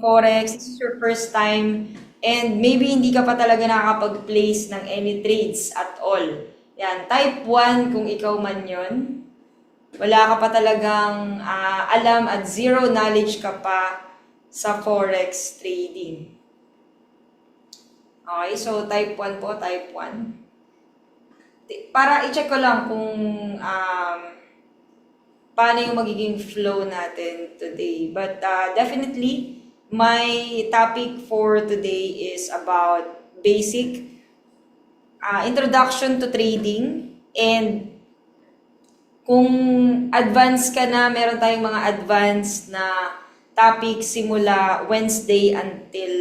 Forex, this is your first time, and maybe hindi ka pa talaga nakakapag-place ng any trades at all. Yan, type 1 kung ikaw man yon. Wala ka pa talagang alam at zero knowledge ka pa sa Forex trading. Okay, so type 1 po, type 1. Para i-check ko lang kung paano yung magiging flow natin today. But definitely, my topic for today is about basic introduction to trading, and kung advanced ka na, meron tayong mga advanced na topic simula Wednesday until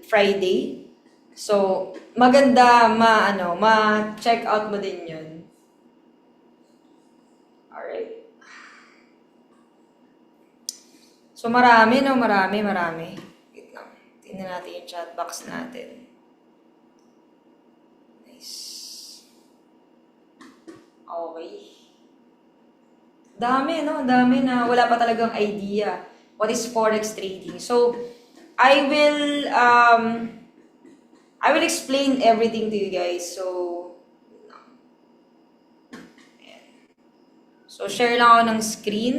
Friday. So, maganda ma-check out mo din yun. Alright. So, marami. Wait lang. Tingnan natin yung chat box natin. Nice. Okay. Dami na wala pa talagang idea what is Forex trading. So, I will explain everything to you guys. So, ayan. So, share lang ako ng screen,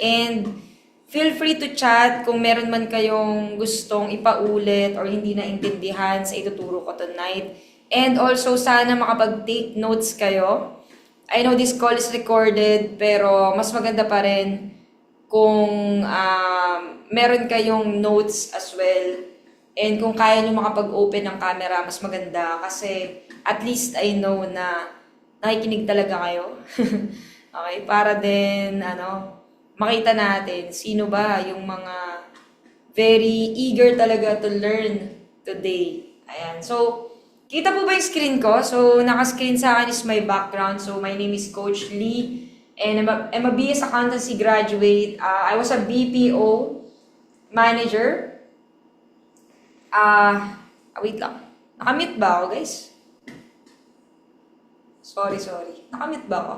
and feel free to chat kung meron man kayong gustong ipaulit or hindi naintindihan sa ituturo ko tonight. And also, sana makapag-take notes kayo. I know this call is recorded, pero mas maganda pa rin kung meron kayong notes as well. And kung kaya nyo makapag-open ng camera, mas maganda. Kasi at least I know na nakikinig talaga kayo. Okay, para din, makita natin sino ba yung mga very eager talaga to learn today. Ayan. So, kita po ba yung screen ko? So, naka-screen sa akin is my background. So, my name is Coach Lee. And I'm a BS Accountancy graduate. I was a BPO manager. Wait lang. Nakamute ba ako, guys? Sorry. Nakamute ba ako?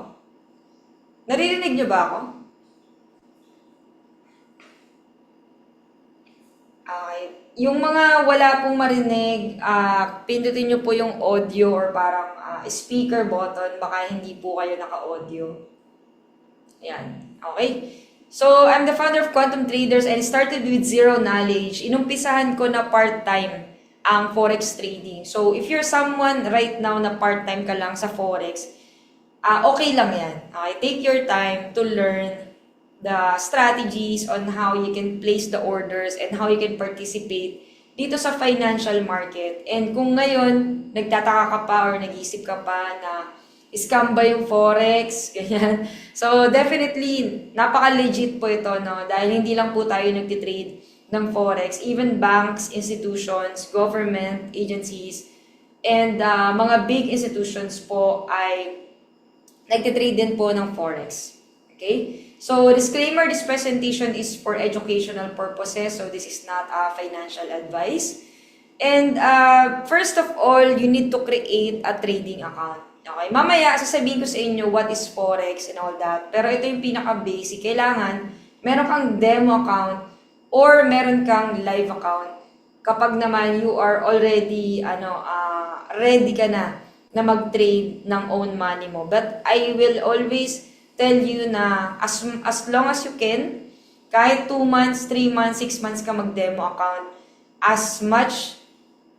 Naririnig niyo ba ako? Okay. Yung mga wala pong marinig, pindutin niyo po yung audio or parang speaker button. Baka hindi po kayo naka-audio. Ayan. Okay. So, I'm the founder of Quantum Traders and started with zero knowledge. Inumpisahan ko na part-time ang Forex trading. So, if you're someone right now na part-time ka lang sa Forex, okay lang yan. Okay? Take your time to learn the strategies on how you can place the orders and how you can participate dito sa financial market. And kung ngayon, nagtataka ka pa or nag-iisip ka pa na scam ba yung Forex, ganyan. So, definitely, napaka-legit po ito, no? Dahil hindi lang po tayo nagtitrade ng Forex. Even banks, institutions, government, agencies, and mga big institutions po ay nagtitrade din po ng Forex. Okay? So, disclaimer, this presentation is for educational purposes. So, this is not financial advice. And first of all, you need to create a trading account. Okay, mamaya sasabihin ko sa inyo what is Forex and all that. Pero ito yung pinaka-basic. Kailangan meron kang demo account or meron kang live account. Kapag naman you are already ready ka na mag-trade ng own money mo. But I will always tell you na as long as you can, kahit 2 months, 3 months, 6 months ka mag-demo account, as much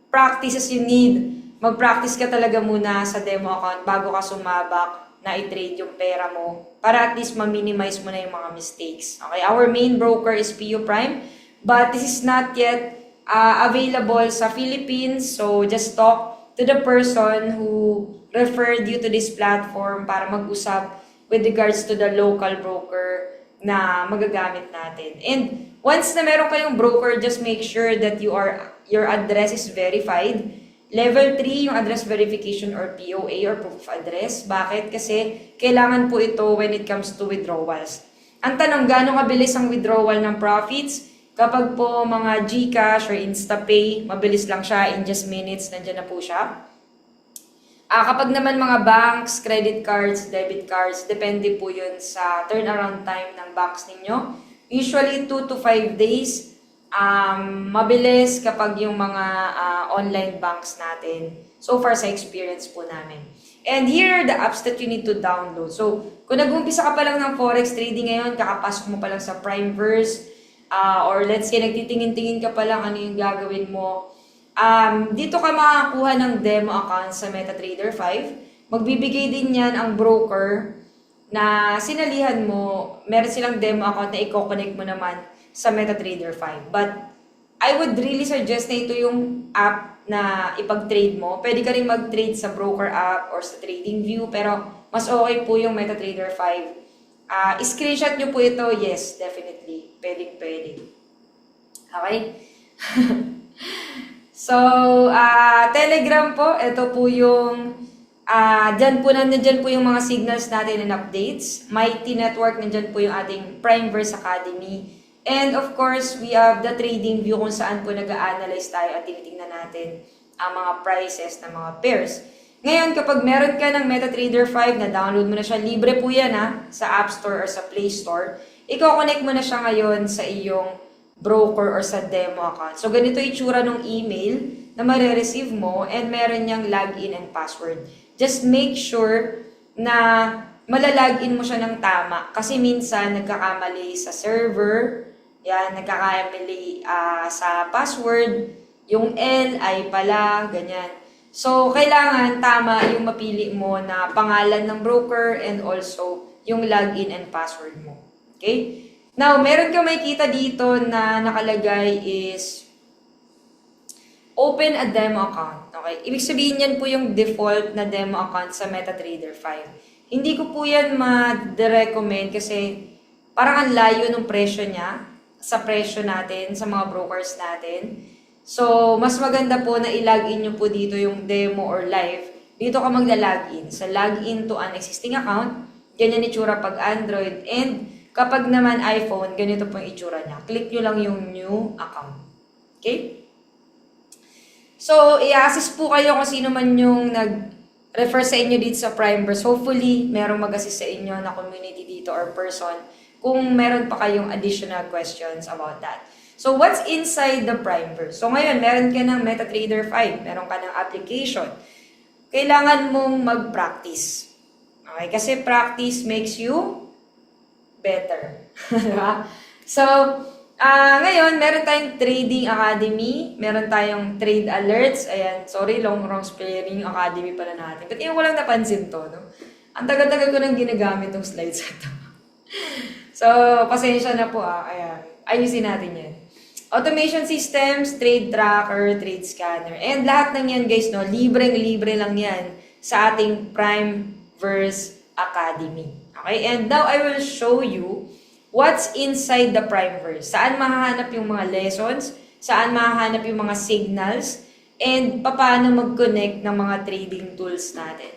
practice as you need, mag-practice ka talaga muna sa demo account bago ka sumabak na i-trade yung pera mo para at least ma-minimize mo na yung mga mistakes. Okay, our main broker is PU Prime, but this is not yet available sa Philippines, so just talk to the person who referred you to this platform para mag-usap with regards to the local broker na magagamit natin. And once na meron kayong broker, just make sure that your address is verified. Level 3, yung address verification or POA or proof of address. Bakit? Kasi kailangan po ito when it comes to withdrawals. Ang tanong, gaano kabilis ang withdrawal ng profits? Kapag po mga GCash or InstaPay, mabilis lang siya, in just minutes, nandiyan na po siya. Kapag naman mga banks, credit cards, debit cards, depende po yun sa turnaround time ng banks ninyo. Usually 2 to 5 days. mabilis kapag yung mga online banks natin. So far sa experience po namin. And here are the apps that you need to download. So, kung nag-umpisa ka pa lang ng forex trading ngayon, kakapasok mo pa lang sa Primeverse, or let's say nagtitingin-tingin ka pa lang ano yung gagawin mo, dito ka makakuha ng demo account sa MetaTrader 5. Magbibigay din yan ang broker na sinalihan mo. Meron silang demo account na i-connect mo naman sa MetaTrader 5. But I would really suggest na ito yung app na ipag-trade mo. Pwede ka rin mag-trade sa broker app or sa TradingView, pero mas okay po yung MetaTrader 5. Screenshot nyo po ito, yes, definitely. Pwede. Okay? So, Telegram po, ito po yung, nandiyan po yung mga signals natin and updates. Mighty Network, nandiyan po yung ating Primeverse Academy. And of course, we have the TradingView kung saan po nag-a-analyze tayo at tinitingnan natin ang mga prices ng mga pairs. Ngayon, kapag meron ka ng MetaTrader 5 na download mo na siya, libre po yan sa App Store or sa Play Store, i-connect mo na siya ngayon sa iyong broker or sa demo account. So, ganito itsura ng email na marireceive mo and meron niyang login and password. Just make sure na malalagin mo siya ng tama kasi minsan nagkakamali sa server, nagkakamali sa password, yung L ay pala, ganyan. So, kailangan tama yung mapili mo na pangalan ng broker and also yung login and password mo. Okay? Now, meron ka makikita dito na nakalagay is open a demo account. Okay? Ibig sabihin yan po yung default na demo account sa MetaTrader 5. Hindi ko po yan ma-recommend kasi parang ang layo ng presyo niya sa presyo natin, sa mga brokers natin. So, mas maganda po na i-login nyo po dito yung demo or live. Dito ka magla-login. Sa login to an existing account, ganyan itsura pag Android. And kapag naman iPhone, ganito po yung itsura niya. Click nyo lang yung new account. Okay? So, i-assist po kayo kung sino man yung nag-refer sa inyo dito sa Primeverse. Hopefully, merong mag-assist sa inyo na community dito or person kung meron pa kayong additional questions about that. So, what's inside the Primeverse? So, ngayon, meron ka ng MetaTrader 5. Meron ka ng application. Kailangan mong mag-practice. Okay? Kasi practice makes you better. Diba? So, ngayon, meron tayong Trading Academy. Meron tayong Trade Alerts. Ayan, sorry, wrong spelling yung Academy pala natin. But yung walang napansin to, no? Ang tagal-tagal ko nang ginagamit yung slides ito. So, pasensya na po Ayan, ayusin natin yan. Automation systems, trade tracker, trade scanner. And lahat ng yan, guys, no, libreng-libre lang yan sa ating Primeverse Academy. Okay? And now, I will show you what's inside the Primeverse. Saan mahahanap yung mga lessons, saan mahahanap yung mga signals, and paano mag-connect ng mga trading tools natin.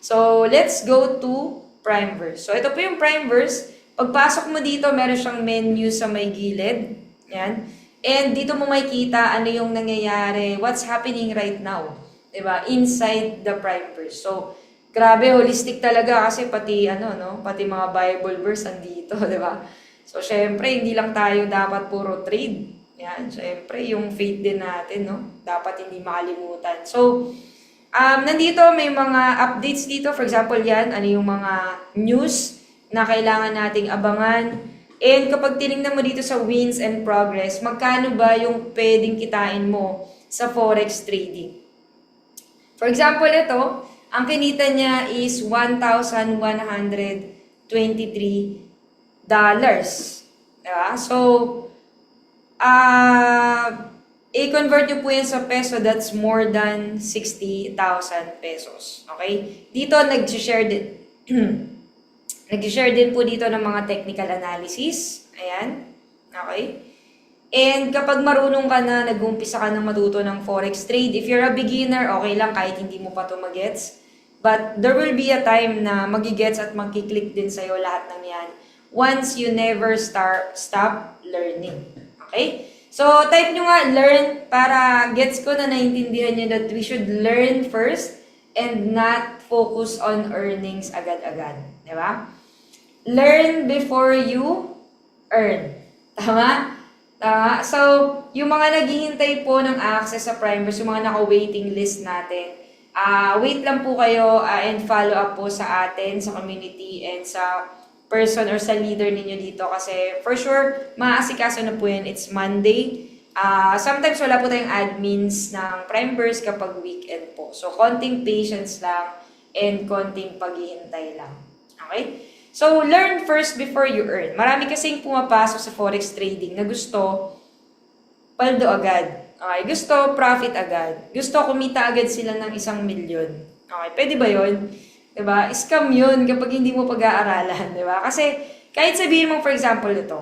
So, let's go to Primeverse. So, ito po yung Primeverse. Pagpasok mo dito, meron siyang menu sa may gilid. Yan. And dito mo makikita ano yung nangyayari, what's happening right now. Diba? Inside the Primeverse. So, grabe, holistic talaga kasi pati pati mga Bible verse andito, 'di ba? So syempre, hindi lang tayo dapat puro trade. Yan, syempre yung faith din natin, no? Dapat hindi makalimutan. So, nandito may mga updates dito, for example, yan, ano yung mga news na kailangan nating abangan. And kapag tinignan mo dito sa wins and progress, magkano ba yung pwedeng kitain mo sa forex trading? For example, ito, ang kinita niya is $1,123. Diba? So, i-convert nyo po yan sa peso, that's more than 60,000 pesos. Okay? Dito, nag-share din. Nag-share din po dito ng mga technical analysis. Ayan. Okay? And kapag marunong ka na, nag-umpisa ka na matuto ng forex trade, if you're a beginner, okay lang kahit hindi mo pa ito magets. But there will be a time na magigets at magkiklik din sa'yo lahat ng yan once you never stop learning. Okay? So, type nyo nga learn para gets ko na naintindihan nyo that we should learn first and not focus on earnings agad-agad. Diba? Learn before you earn. Tama? So, yung mga naghihintay po ng access sa Primers, yung mga naka-waiting list natin, wait lang po kayo and follow up po sa atin, sa community, and sa person or sa leader ninyo dito kasi for sure, maaasikaso na po yan. It's Monday. Sometimes wala po tayong admins ng Primers kapag weekend po. So, konting patience lang and konting paghihintay lang. Okay? So, learn first before you earn. Marami kasing pumapasok sa forex trading na gusto paldo agad. Okay, gusto profit agad. Gusto kumita agad sila ng 1,000,000. Okay, pwede ba yun? Diba? Scam yun kapag hindi mo pag-aaralan. Diba? Kasi kahit sabihin mong for example ito,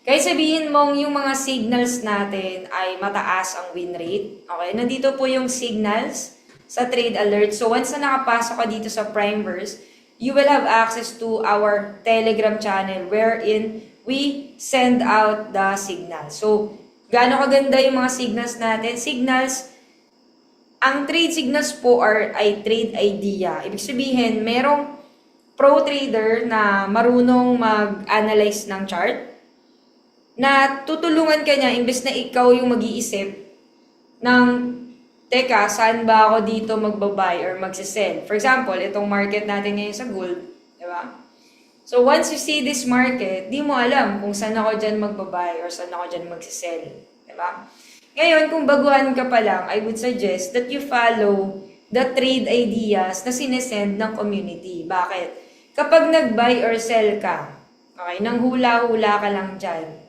kahit sabihin mong yung mga signals natin ay mataas ang win rate. Okay, nandito po yung signals sa trade alert. So once na nakapasok ka dito sa Primers, you will have access to our Telegram channel wherein we send out the signal. So, gaano kaganda yung mga signals natin? Signals, ang trade signals po ay trade idea. Ibig sabihin, merong pro trader na marunong mag-analyze ng chart na tutulungan ka niya imbes na ikaw yung mag-iisip ng teka, saan ba ako dito magbabuy or magsisell? For example, itong market natin ngayon sa gold, di ba? So, once you see this market, di mo alam kung saan ako dyan magbabuy or saan ako dyan magsisell, di ba? Ngayon, kung baguhan ka pa lang, I would suggest that you follow the trade ideas na sinesend ng community. Bakit? Kapag nag-buy or sell ka, okay, nang hula-hula ka lang dyan,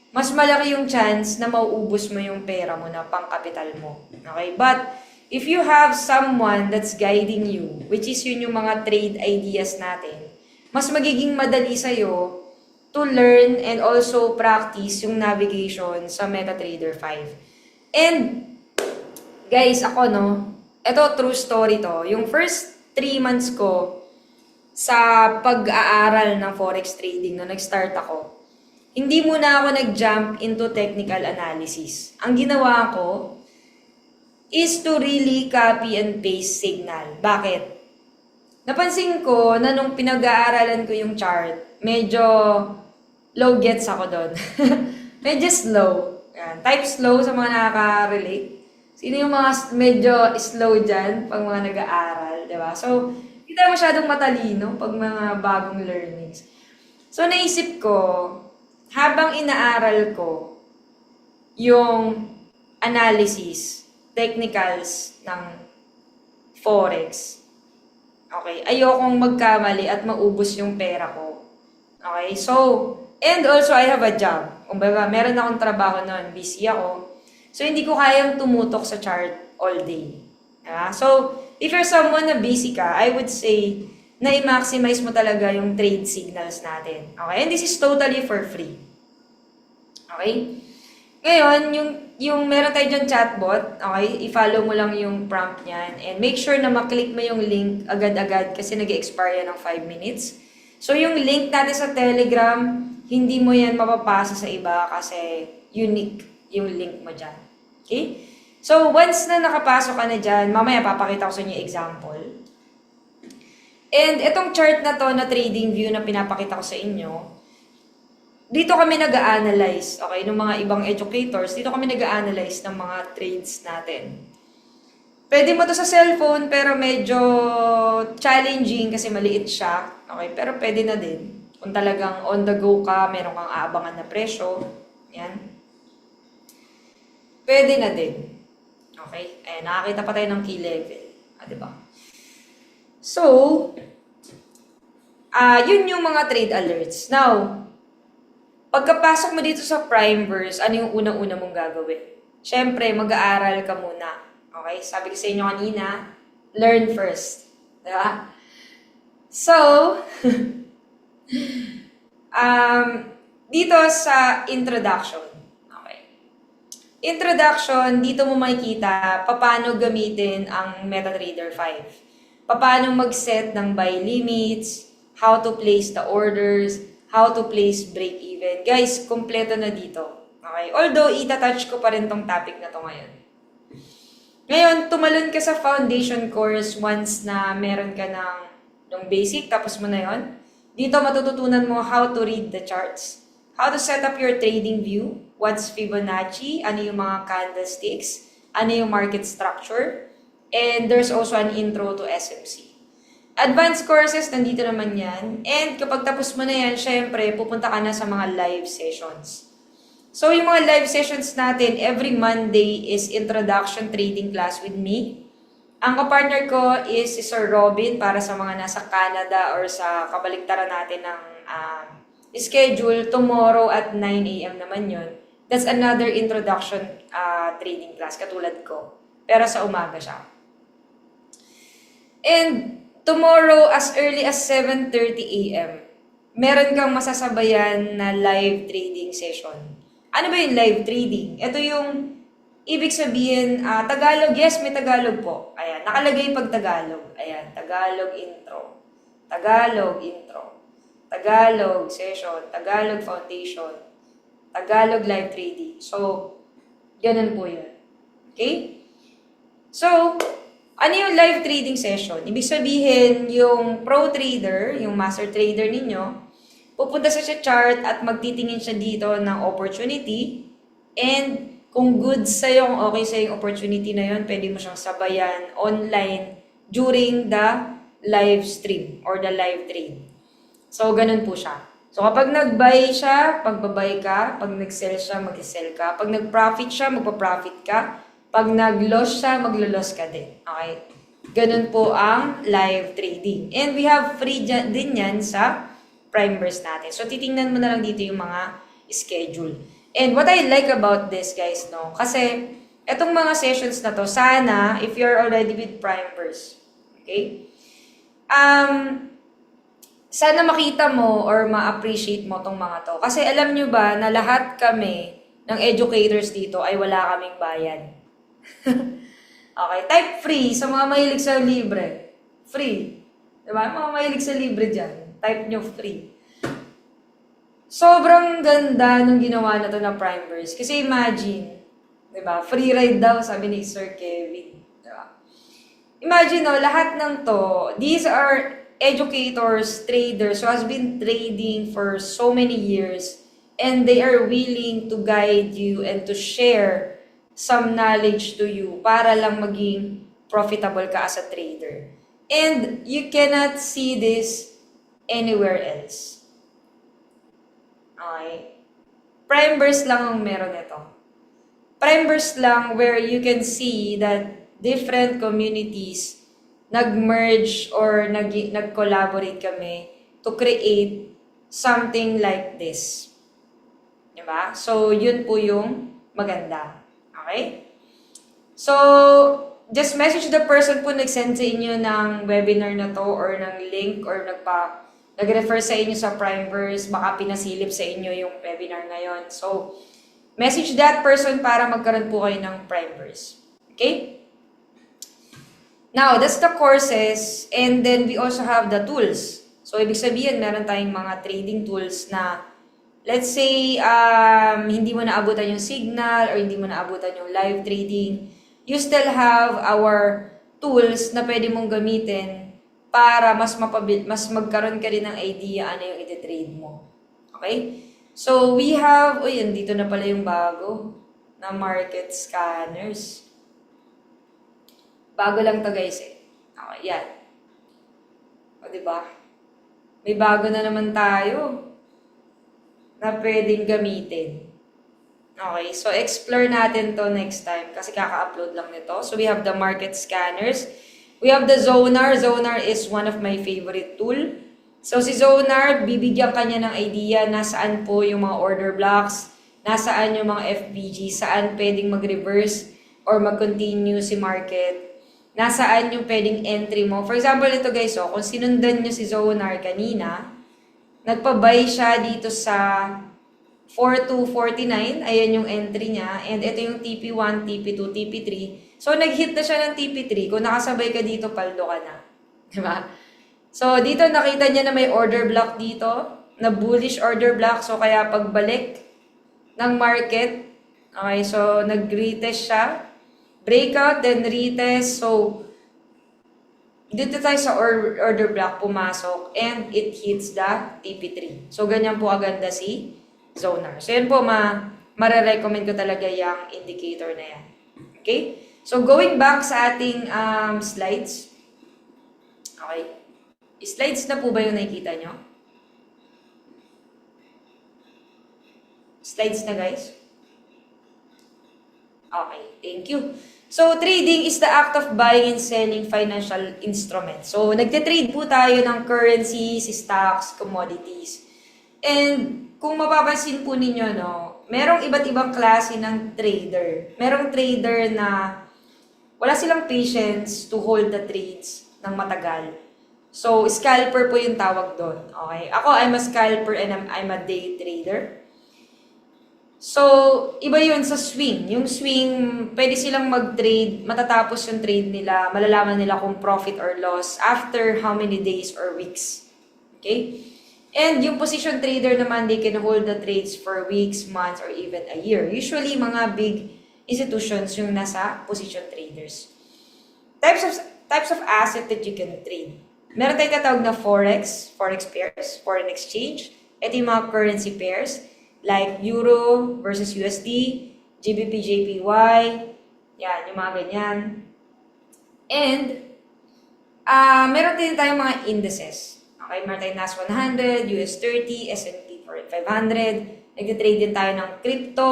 mas malaki yung chance na mauubos mo yung pera mo na pang-kapital mo. Okay? But, if you have someone that's guiding you, which is yun yung mga trade ideas natin, mas magiging madali sa'yo to learn and also practice yung navigation sa MetaTrader 5. And, guys, ako ito true story to. Yung first 3 months ko sa pag-aaral ng forex trading na nag-start ako, hindi muna ako nag-jump into technical analysis. Ang ginawa ko is to really copy and paste signal. Bakit? Napansin ko na nung pinag-aaralan ko yung chart, medyo low gets ako doon. Medyo slow. Yan. Type slow sa mga nakaka-relate. Sino yung mga medyo slow dyan pag mga nag-aaral, di ba? So, hindi tayo masyadong matalino pag mga bagong learnings. So, naisip ko, habang inaaral ko yung analysis, technicals ng forex, okay, ayokong magkamali at maubos yung pera ko. Okay, so, and also I have a job. Kumbaga, meron akong trabaho noon, busy ako. So, hindi ko kayang tumutok sa chart all day. So, if you're someone na busy ka, I would say, na i-maximize mo talaga yung trade signals natin. Okay? And this is totally for free. Okay? Ngayon, yung meron tayo dyan chatbot, okay? I-follow mo lang yung prompt niyan and make sure na maklik mo yung link agad-agad kasi nag-expire yan ng 5 minutes. So, yung link natin sa Telegram, hindi mo yan mapapasa sa iba kasi unique yung link mo dyan. Okay? So, once na nakapasok ka na dyan, mamaya papakita ko sa inyo yung example. And itong chart na to na trading view na pinapakita ko sa inyo, dito kami nag-a-analyze, okay, ng mga ibang educators, dito kami nag-a-analyze ng mga trades natin. Pwede mo to sa cellphone, pero medyo challenging kasi maliit siya, okay, pero pwede na din. Kung talagang on the go ka, meron kang aabangan na presyo, yan. Pwede na din. Okay, ayan, nakakita pa tayo ng key level, diba? So, yun yung mga trade alerts. Now, pagkapasok mo dito sa Primers, ano yung unang-una mong gagawin? Siyempre, mag-aaral ka muna. Okay? Sabi ko sa inyo kanina, learn first. Diba? So, dito sa introduction. Okay. Introduction, dito mo makikita paano gamitin ang MetaTrader 5. Paano mag-set ng buy limits, how to place the orders, how to place break-even. Guys, kompleto na dito. Okay? Although, itatouch ko pa rin tong topic na to ngayon. Ngayon, tumalon ka sa foundation course once na meron ka ng basic, tapos mo na yon. Dito matututunan mo how to read the charts, how to set up your trading view, what's Fibonacci, ano yung mga candlesticks, ano yung market structure, and there's also an intro to SMC. Advanced courses, nandito naman yan. And kapag tapos mo na yan, syempre, pupunta ka na sa mga live sessions. So, yung mga live sessions natin, every Monday is introduction trading class with me. Ang kapartner ko is si Sir Robin para sa mga nasa Canada or sa kabaliktaran natin ng schedule. Tomorrow at 9 a.m. naman yun. That's another introduction trading class, katulad ko. Pero sa umaga siya. And tomorrow, as early as 7:30 a.m., meron kang masasabayan na live trading session. Ano ba yung live trading? Ito yung ibig sabihin, Tagalog, yes, may Tagalog po. Ayan, nakalagay pag Tagalog. Ayan, Tagalog intro. Tagalog intro. Tagalog session. Tagalog foundation. Tagalog live trading. So, ganun po yun. Okay? So, ano yung live trading session? Ibig sabihin, yung pro trader, yung master trader ninyo, pupunta sa chart at magtitingin siya dito ng opportunity. And kung good sa'yo, okay sa'yo yung opportunity na yun, pwede mo siyang sabayan online during the live stream or the live trade. So, ganun po siya. So, kapag nag-buy siya, pagbabay ka. Pag nag-sell siya, mag-sell ka. Pag nag-profit siya, magpa-profit ka. Pag nag-loss siya, maglo-loss ka din. Okay? Ganun po ang live trading. And we have free din yan sa Primeverse natin. So, titingnan mo na lang dito yung mga schedule. And what I like about this, guys, no? Kasi, etong mga sessions na to, sana, if you're already with Primeverse, okay? Sana makita mo or ma-appreciate mo tong mga to. Kasi alam nyo ba na lahat kami ng educators dito ay wala kaming bayad. Okay, type free sa mga mahilig sa libre. Free. Diba? Mga mahilig sa libre dyan. Type nyo free. Sobrang ganda nung ginawa na to na Primeverse. Kasi imagine, diba? Free ride daw, sabi ni Sir Kevin. Diba? Imagine, no, lahat ng to, these are educators, traders who has been trading for so many years and they are willing to guide you and to share some knowledge to you para lang maging profitable ka as a trader. And you cannot see this anywhere else. Okay? Primeverse lang ang meron ito. Primeverse lang where you can see that different communities nag-merge or nag-collaborate kami to create something like this. Diba? So, yun po yung maganda. Okay? So, just message the person po nag-send sa inyo ng webinar na to or ng link or nag-refer sa inyo sa Primeverse, baka pinasilip sa inyo yung webinar ngayon. So, message that person para magkaroon po kayo ng Primeverse. Okay? Now, that's the courses and then we also have the tools. So, ibig sabihin, meron tayong mga trading tools na let's say, hindi mo naabutan yung signal or hindi mo naabutan yung live trading, you still have our tools na pwede mong gamitin para mas magkaroon ka rin ng idea ano yung iti-trade mo. Okay? So, we have, dito na pala yung bago na market scanners. Bago lang to guys eh. Okay, yan. O, diba? May bago na naman tayo na pwedeng gamitin. Okay, so explore natin to next time kasi kaka-upload lang nito. So we have the market scanners. We have the Zonar. Zonar is one of my favorite tool. So si Zonar, bibigyan kanya ng idea nasaan po yung mga order blocks, nasaan yung mga FBG, saan pwedeng mag-reverse or mag-continue si market, nasaan yung pwedeng entry mo. For example, ito guys, kung sinundan nyo si Zonar kanina, nagpa-buy siya dito sa 4249. Ayan yung entry niya. And ito yung TP1, TP2, TP3. So, nag-hit na siya ng TP3. Kung nakasabay ka dito, paldo ka na. Diba? So, dito nakita niya na may order block dito. Na bullish order block. So, kaya pagbalik ng market, okay, so nag-retest siya. Breakout, then retest. So, dito tayo sa order block pumasok and it hits the TP3. So, ganyan po aganda si zoner. So, yan po, marirecommend ko talaga yung indicator na yan. Okay? So, going back sa ating slides. Okay. Slides na po ba yung nakikita nyo? Slides na, guys? Okay, thank you. So, trading is the act of buying and selling financial instruments. So, nagte-trade po tayo ng currencies, stocks, commodities. And kung mapapansin po ninyo, no, merong iba't ibang klase ng trader. Merong trader na wala silang patience to hold the trades ng matagal. So, scalper po yung tawag doon. Okay? Ako, I'm a scalper and I'm a day trader. So, iba yun sa swing. Yung swing, pwede silang mag-trade, matatapos yung trade nila, malalaman nila kung profit or loss after how many days or weeks. Okay? And yung position trader naman, they can hold the trades for weeks, months, or even a year. Usually, mga big institutions yung nasa position traders. Types of asset that you can trade. Meron tayong tatawag na forex pairs, foreign exchange. Ito yung mga currency pairs like Euro versus USD, GBP, JPY, yan, yung mga ganyan. And, meron din tayong mga indices. Okay, meron tayong NAS 100, US 30, S&P 500. Nag-trade din tayo ng crypto.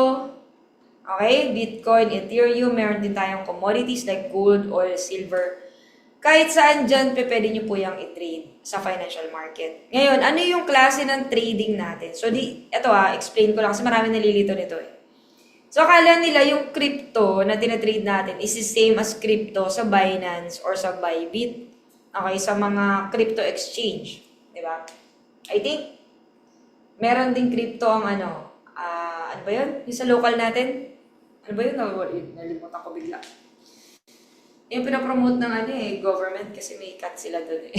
Okay, Bitcoin, Ethereum. Meron din tayong commodities like gold, oil, silver. Kahit saan dyan, pwede nyo po yung i-trade sa financial market. Ngayon, ano yung klase ng trading natin? So, ito explain ko lang kasi marami nalilito nito eh. So, akala nila yung crypto na tinatrade natin is the same as crypto sa Binance or sa Bybit. Okay, sa mga crypto exchange. Diba? I think, meron din crypto ang ano ba yun? Yung sa local natin? Ano ba yun? Nalimutan ko bigla. Yung pinapromote ng government kasi may cut sila doon eh.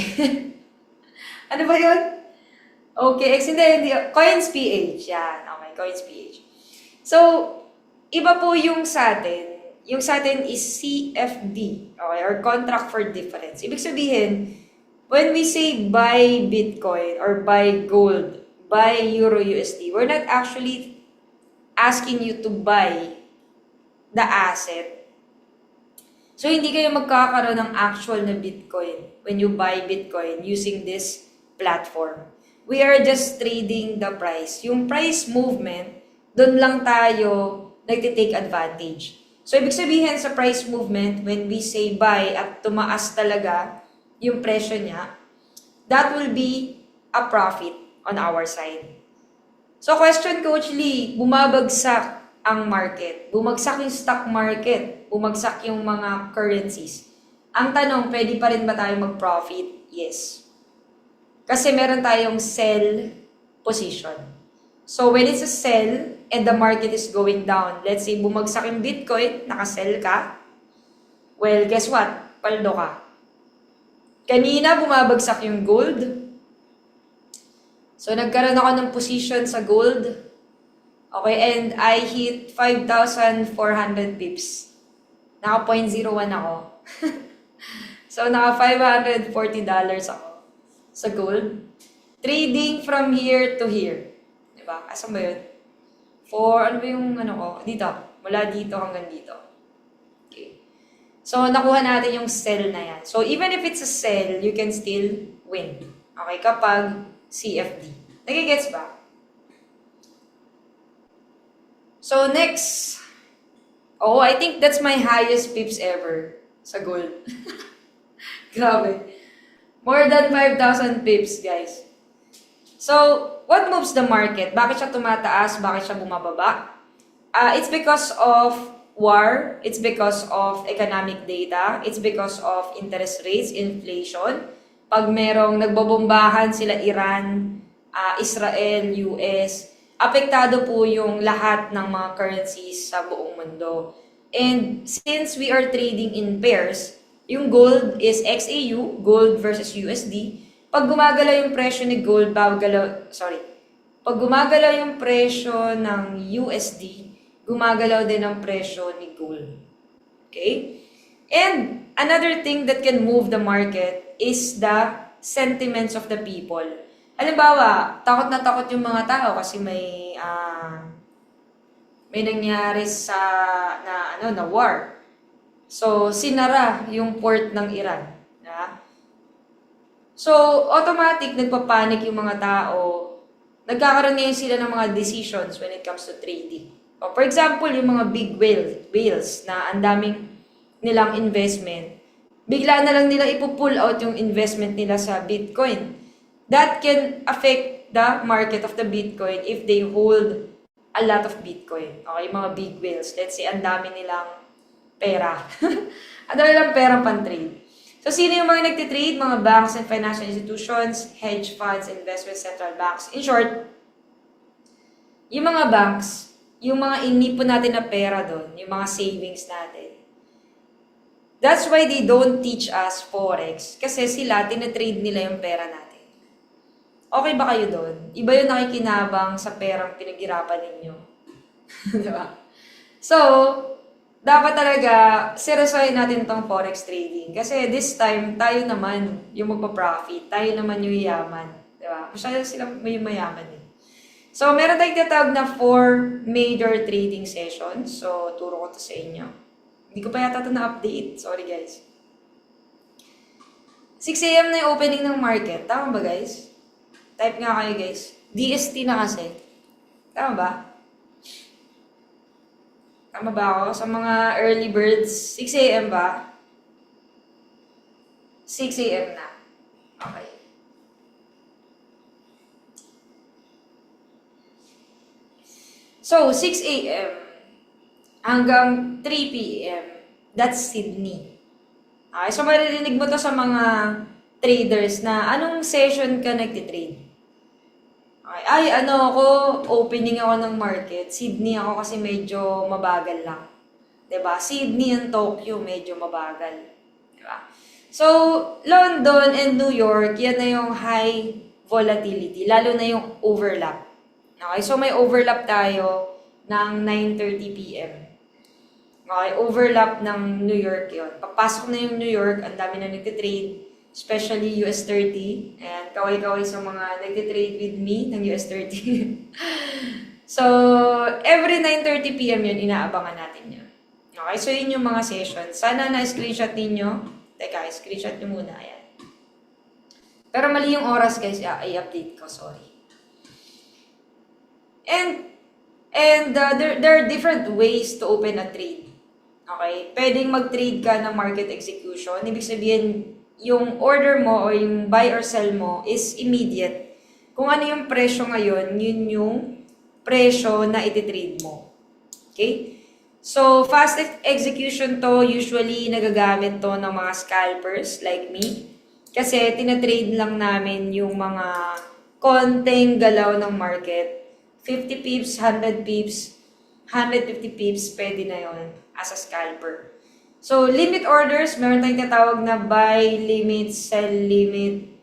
Ano ba yun? Okay, hindi. Coins.ph. Yan, okay, Coins.ph. So, iba po yung sa atin. Yung sa atin is CFD, okay, or Contract for Difference. Ibig sabihin, when we say buy Bitcoin or buy gold, buy Euro USD, we're not actually asking you to buy the asset. So, hindi kayo magkakaroon ng actual na Bitcoin when you buy Bitcoin using this platform. We are just trading the price. Yung price movement, doon lang tayo nagtitake advantage. So, ibig sabihin sa price movement, when we say buy at tumaas talaga yung presyo niya, that will be a profit on our side. So, question Coach Lee, bumabagsak ang market. Bumagsak yung stock market. Bumagsak yung mga currencies. Ang tanong, pwede pa rin ba tayo mag-profit? Yes. Kasi meron tayong sell position. So, when it's a sell and the market is going down, let's say bumagsak yung Bitcoin, nakasell ka, well, guess what? Paldo ka. Kanina, bumabagsak yung gold. So, nagkaroon ako ng position sa gold. Okay, and I hit 5,400 pips. Naka 0.01 ako. So, naka $540 ako sa gold. Trading from here to here. Diba? Asan ba yun? Ano ba yung ko? Dito. Mula dito hanggang dito. Okay. So, nakuha natin yung sell na yan. So, even if it's a sell, you can still win. Okay, kapag CFD. Nagigets ba? So, next. Oh, I think that's my highest pips ever sa gold. Grabe. More than 5,000 pips, guys. So, what moves the market? Bakit siya tumataas? Bakit siya bumababa? It's because of war. It's because of economic data. It's because of interest rates, inflation. Pag merong nagbobombahan sila Iran, Israel, US, apektado po yung lahat ng mga currencies sa buong mundo. And since we are trading in pairs, yung gold is XAU, gold versus USD. Pag gumagalaw yung presyo ni gold, pag gumagalaw yung presyo ng USD, gumagalaw din ang presyo ni gold. Okay? And another thing that can move the market is the sentiments of the people. Halimbawa, takot na takot yung mga tao kasi may nangyari sa na war. So, sinara yung port ng Iran. Yeah? So, automatic nagpapanik yung mga tao. Nagkakaroon ngayon sila ng mga decisions when it comes to trading. O, for example, yung mga big whales na ang daming nilang investment, bigla na lang nila ipupull out yung investment nila sa Bitcoin. That can affect the market of the Bitcoin if they hold a lot of Bitcoin. Okay, mga big whales. Let's say, ang dami nilang pera. Ang dami nilang pera pan-trade. So, sino yung mga nagtitrade? Mga banks and financial institutions, hedge funds, investment central banks. In short, yung mga banks, yung mga inipon natin na pera doon, yung mga savings natin. That's why they don't teach us Forex. Kasi sila, tinatrade nila yung pera natin. Okay ba kayo doon? Iba yung nakikinabang sa perang pinaghirapan ninyo. Diba? So, dapat talaga seryosohin natin tong Forex trading. Kasi this time, tayo naman yung magpa-profit. Tayo naman yung yaman. Diba? Masyado sila may mayaman eh. So, meron tayong tinatawag na 4 major trading sessions. So, turo ko to sa inyo. Hindi ko pa yata ito na-update. Sorry guys. 6 a.m. na yung opening ng market. Tama ba guys? Type nga kayo guys. DST na kasi. Tama ba? Tama ba ako? Sa mga early birds, 6 a.m. ba? 6 a.m. na. Okay. So, 6 a.m. hanggang 3 p.m. That's Sydney. Okay, so maririnig mo to sa mga traders na anong session ka nagtitrade? Okay. Ay, ako, opening ako ng market. Sydney ako kasi medyo mabagal lang. 'Di ba? Sydney and Tokyo medyo mabagal. 'Di ba? So, London and New York, yan na yung high volatility, lalo na yung overlap. Okay, so may overlap tayo ng 9:30 p.m. Okay, overlap ng New York yon. Papasok na yung New York, ang dami na nagtitrade. Especially US 30. And kaway-kaway sa mga nagtitrade with me ng US 30. So, every 9:30 p.m. yun, inaabangan natin yun. Okay, so yun yung mga sessions. Sana na-screenshot ninyo. Teka, screenshot nyo muna. Ayan. Pero mali yung oras guys, i-update ko. Sorry. And there are different ways to open a trade. Okay? Pwedeng mag-trade ka ng market execution. Ibig sabihin, yung order mo o yung buy or sell mo is immediate. Kung ano yung presyo ngayon, yun yung presyo na ititrade mo. Okay? So, fast execution to, usually nagagamit to ng mga scalpers like me. Kasi tinatrade lang namin yung mga konting galaw ng market. 50 pips, 100 pips, 150 pips, pwede na yon as a scalper. So, limit orders, meron tayong tinatawag na buy limit, sell limit.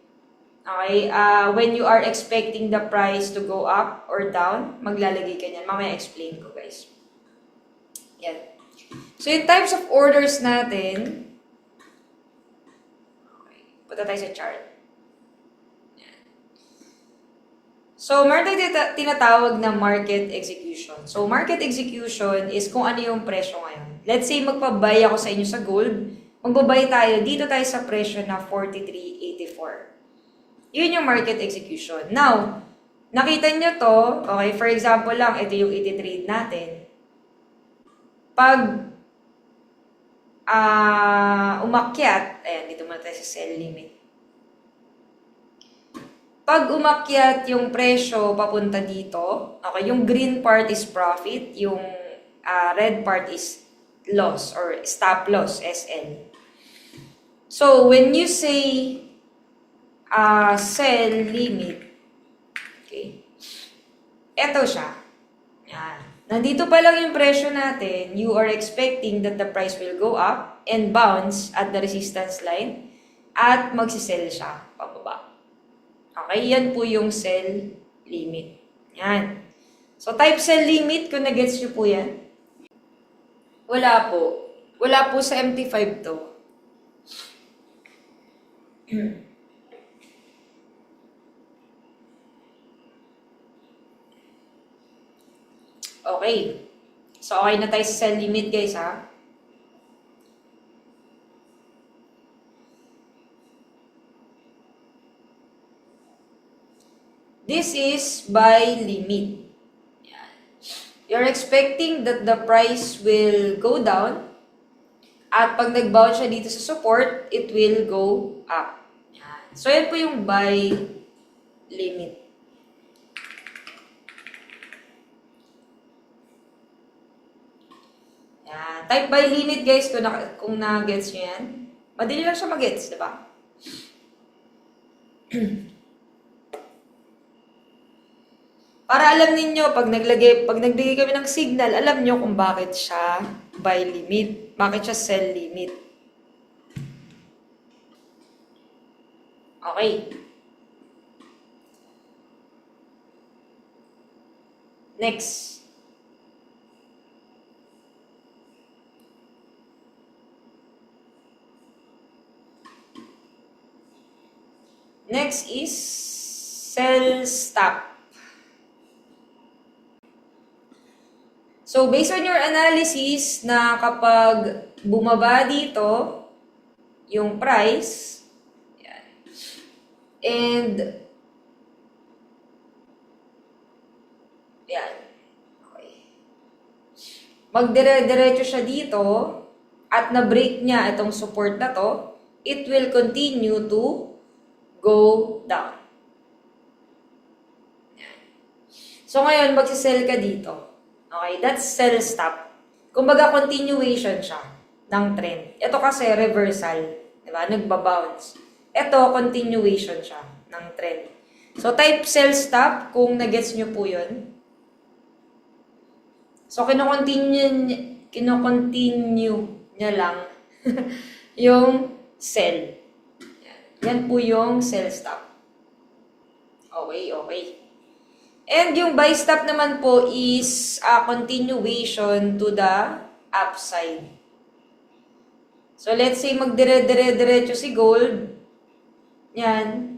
Okay? When you are expecting the price to go up or down, maglalagay ka niyan. Mamaya explain ko, guys. Yan. So, yung types of orders natin, okay, punta tayo sa chart. Yan. So, meron tayong tinatawag na market execution. So, market execution is kung ano yung presyo ngayon. Let's say, magpabay ako sa inyo sa gold. Magbabay tayo, dito tayo sa presyo na 43.84. Yun yung market execution. Now, nakita nyo to, okay, for example lang, ito yung iti-trade natin. Pag umakyat, ayan, dito muna tayo sa sell limit. Pag umakyat yung presyo papunta dito, okay, yung green part is profit, yung red part is loss or stop loss, SL. So, when you say sell limit, okay, eto siya. Yan. Nandito pa lang yung presyo natin, you are expecting that the price will go up and bounce at the resistance line at magsisell siya pababa. Okay, yan po yung sell limit. Yan. So, type sell limit, kung nagets nyo po yan. Wala po. Wala po sa MT5 to. Okay. So, okay na tayo sa sell limit, guys, ha? This is buy limit. Yan. You're expecting that the price will go down. At pag nag-bounce siya dito sa support, it will go up. Yan. So, yan po yung buy limit. Yan. Type buy limit, guys, kung na-gets nyo yan. Madali lang siya mag-gets, di ba? Para alam ninyo, pag nagbigay kami ng signal, alam nyo kung bakit siya buy limit, bakit siya sell limit. Okay. Next. Next is sell stop. So, based on your analysis na kapag bumaba dito yung price, yan, and yan, okay, magdire-diretso siya dito at na-break niya itong support na to, it will continue to go down. Yan. So, ngayon, magsisell ka dito. Okay, that's sell stop. Kumbaga, continuation siya ng trend. Ito kasi reversal. Diba? Nagbabounce. Ito, continuation siya ng trend. So, type sell stop kung nagets nyo po yun. So, kino-continue niya lang yung sell. Yan po yung sell stop. Okay, okay. And yung buy stop naman po is a continuation to the upside. So, let's say magdire-diretso si gold. Yan.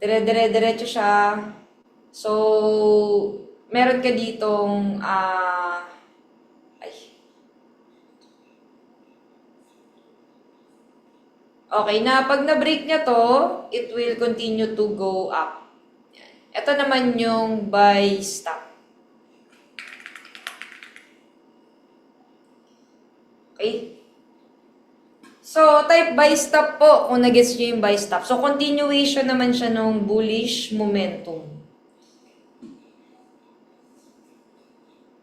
Dire-diretso siya. So, meron ka ditong okay, na pag na-break niya to, it will continue to go up. Ito naman yung buy stop. Okay? So, type buy stop po kung nag-gets nyo yung buy stop. So, continuation naman siya ng bullish momentum.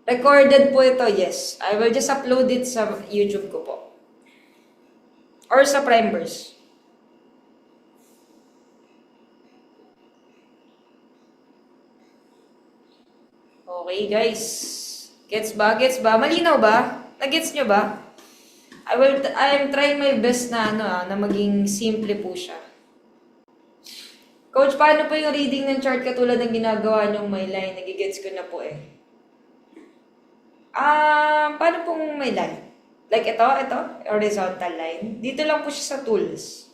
Recorded po ito, yes. I will just upload it sa YouTube ko po. Or sa Primeburs. Okay, guys. Gets ba? Gets ba? Malinaw ba? Nagets nyo ba? I'm trying my best na na maging simple po siya. Coach, paano po yung reading ng chart katulad ng ginagawa nyong may line? Nagigets ko na po eh. Paano pong may line? Like ito, horizontal line. Dito lang po siya sa tools.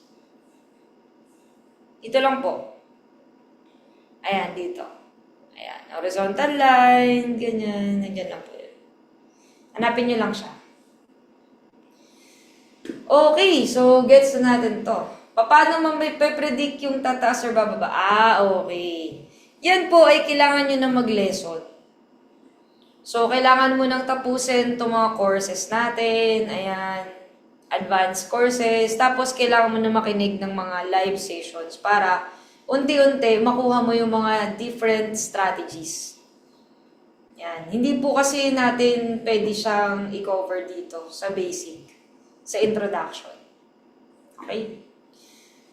Dito lang po. Ayan, dito. Ayan, horizontal line, ganyan, nandiyan lang po yun. Hanapin nyo lang siya. Okay, so gets na natin to. Paano man may predict yung tataas or bababa? Okay. Yan po ay kailangan nyo na mag-lesson. So, kailangan mo nang tapusin itong mga courses natin. Ayan, advanced courses. Tapos, kailangan mo na makinig ng mga live sessions para unti-unti, makuha mo yung mga different strategies. Yan. Hindi po kasi natin pwede siyang i-cover dito sa basic, sa introduction. Okay?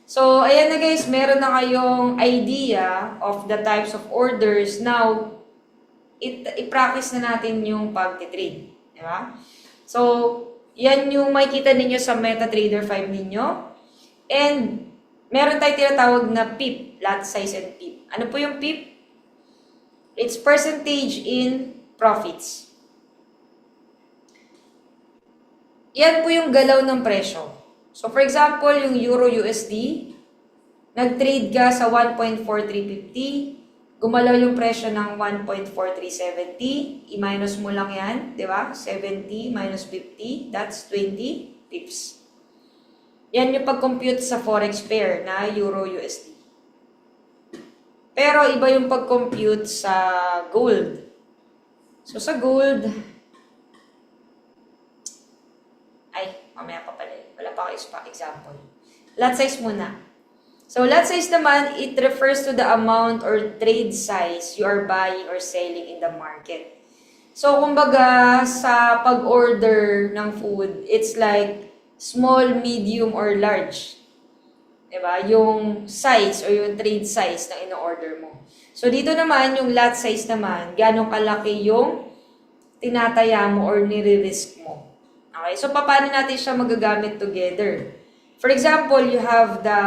So, ayan na guys, meron na kayong idea of the types of orders. Now, i-practice na natin yung pag-trade. Diba? So, yan yung makikita ninyo sa MetaTrader 5 ninyo. And, meron tayong tinatawag na PIP, lot size and PIP. Ano po yung PIP? It's percentage in profits. Yan po yung galaw ng presyo. So, for example, yung Euro USD, nag-trade ka sa 1.4350, Gumalaw yung presyo ng 1.4370. I-minus mo lang yan, di ba? 70 minus 50, that's 20 pips. Yan yung pag-compute sa forex pair na Euro-USD. Pero iba yung pag-compute sa gold. So sa gold, mamaya pa pala. Wala pa ako example. Lot size muna. So lot size naman, it refers to the amount or trade size you are buying or selling in the market. So kumbaga sa pag-order ng food, it's like small, medium, or large. Diba? Yung size or yung trade size na ino-order mo. So dito naman, yung lot size naman, gano'ng kalaki yung tinataya mo or nire-risk mo. Okay? So paano natin siya magagamit together? For example, you have the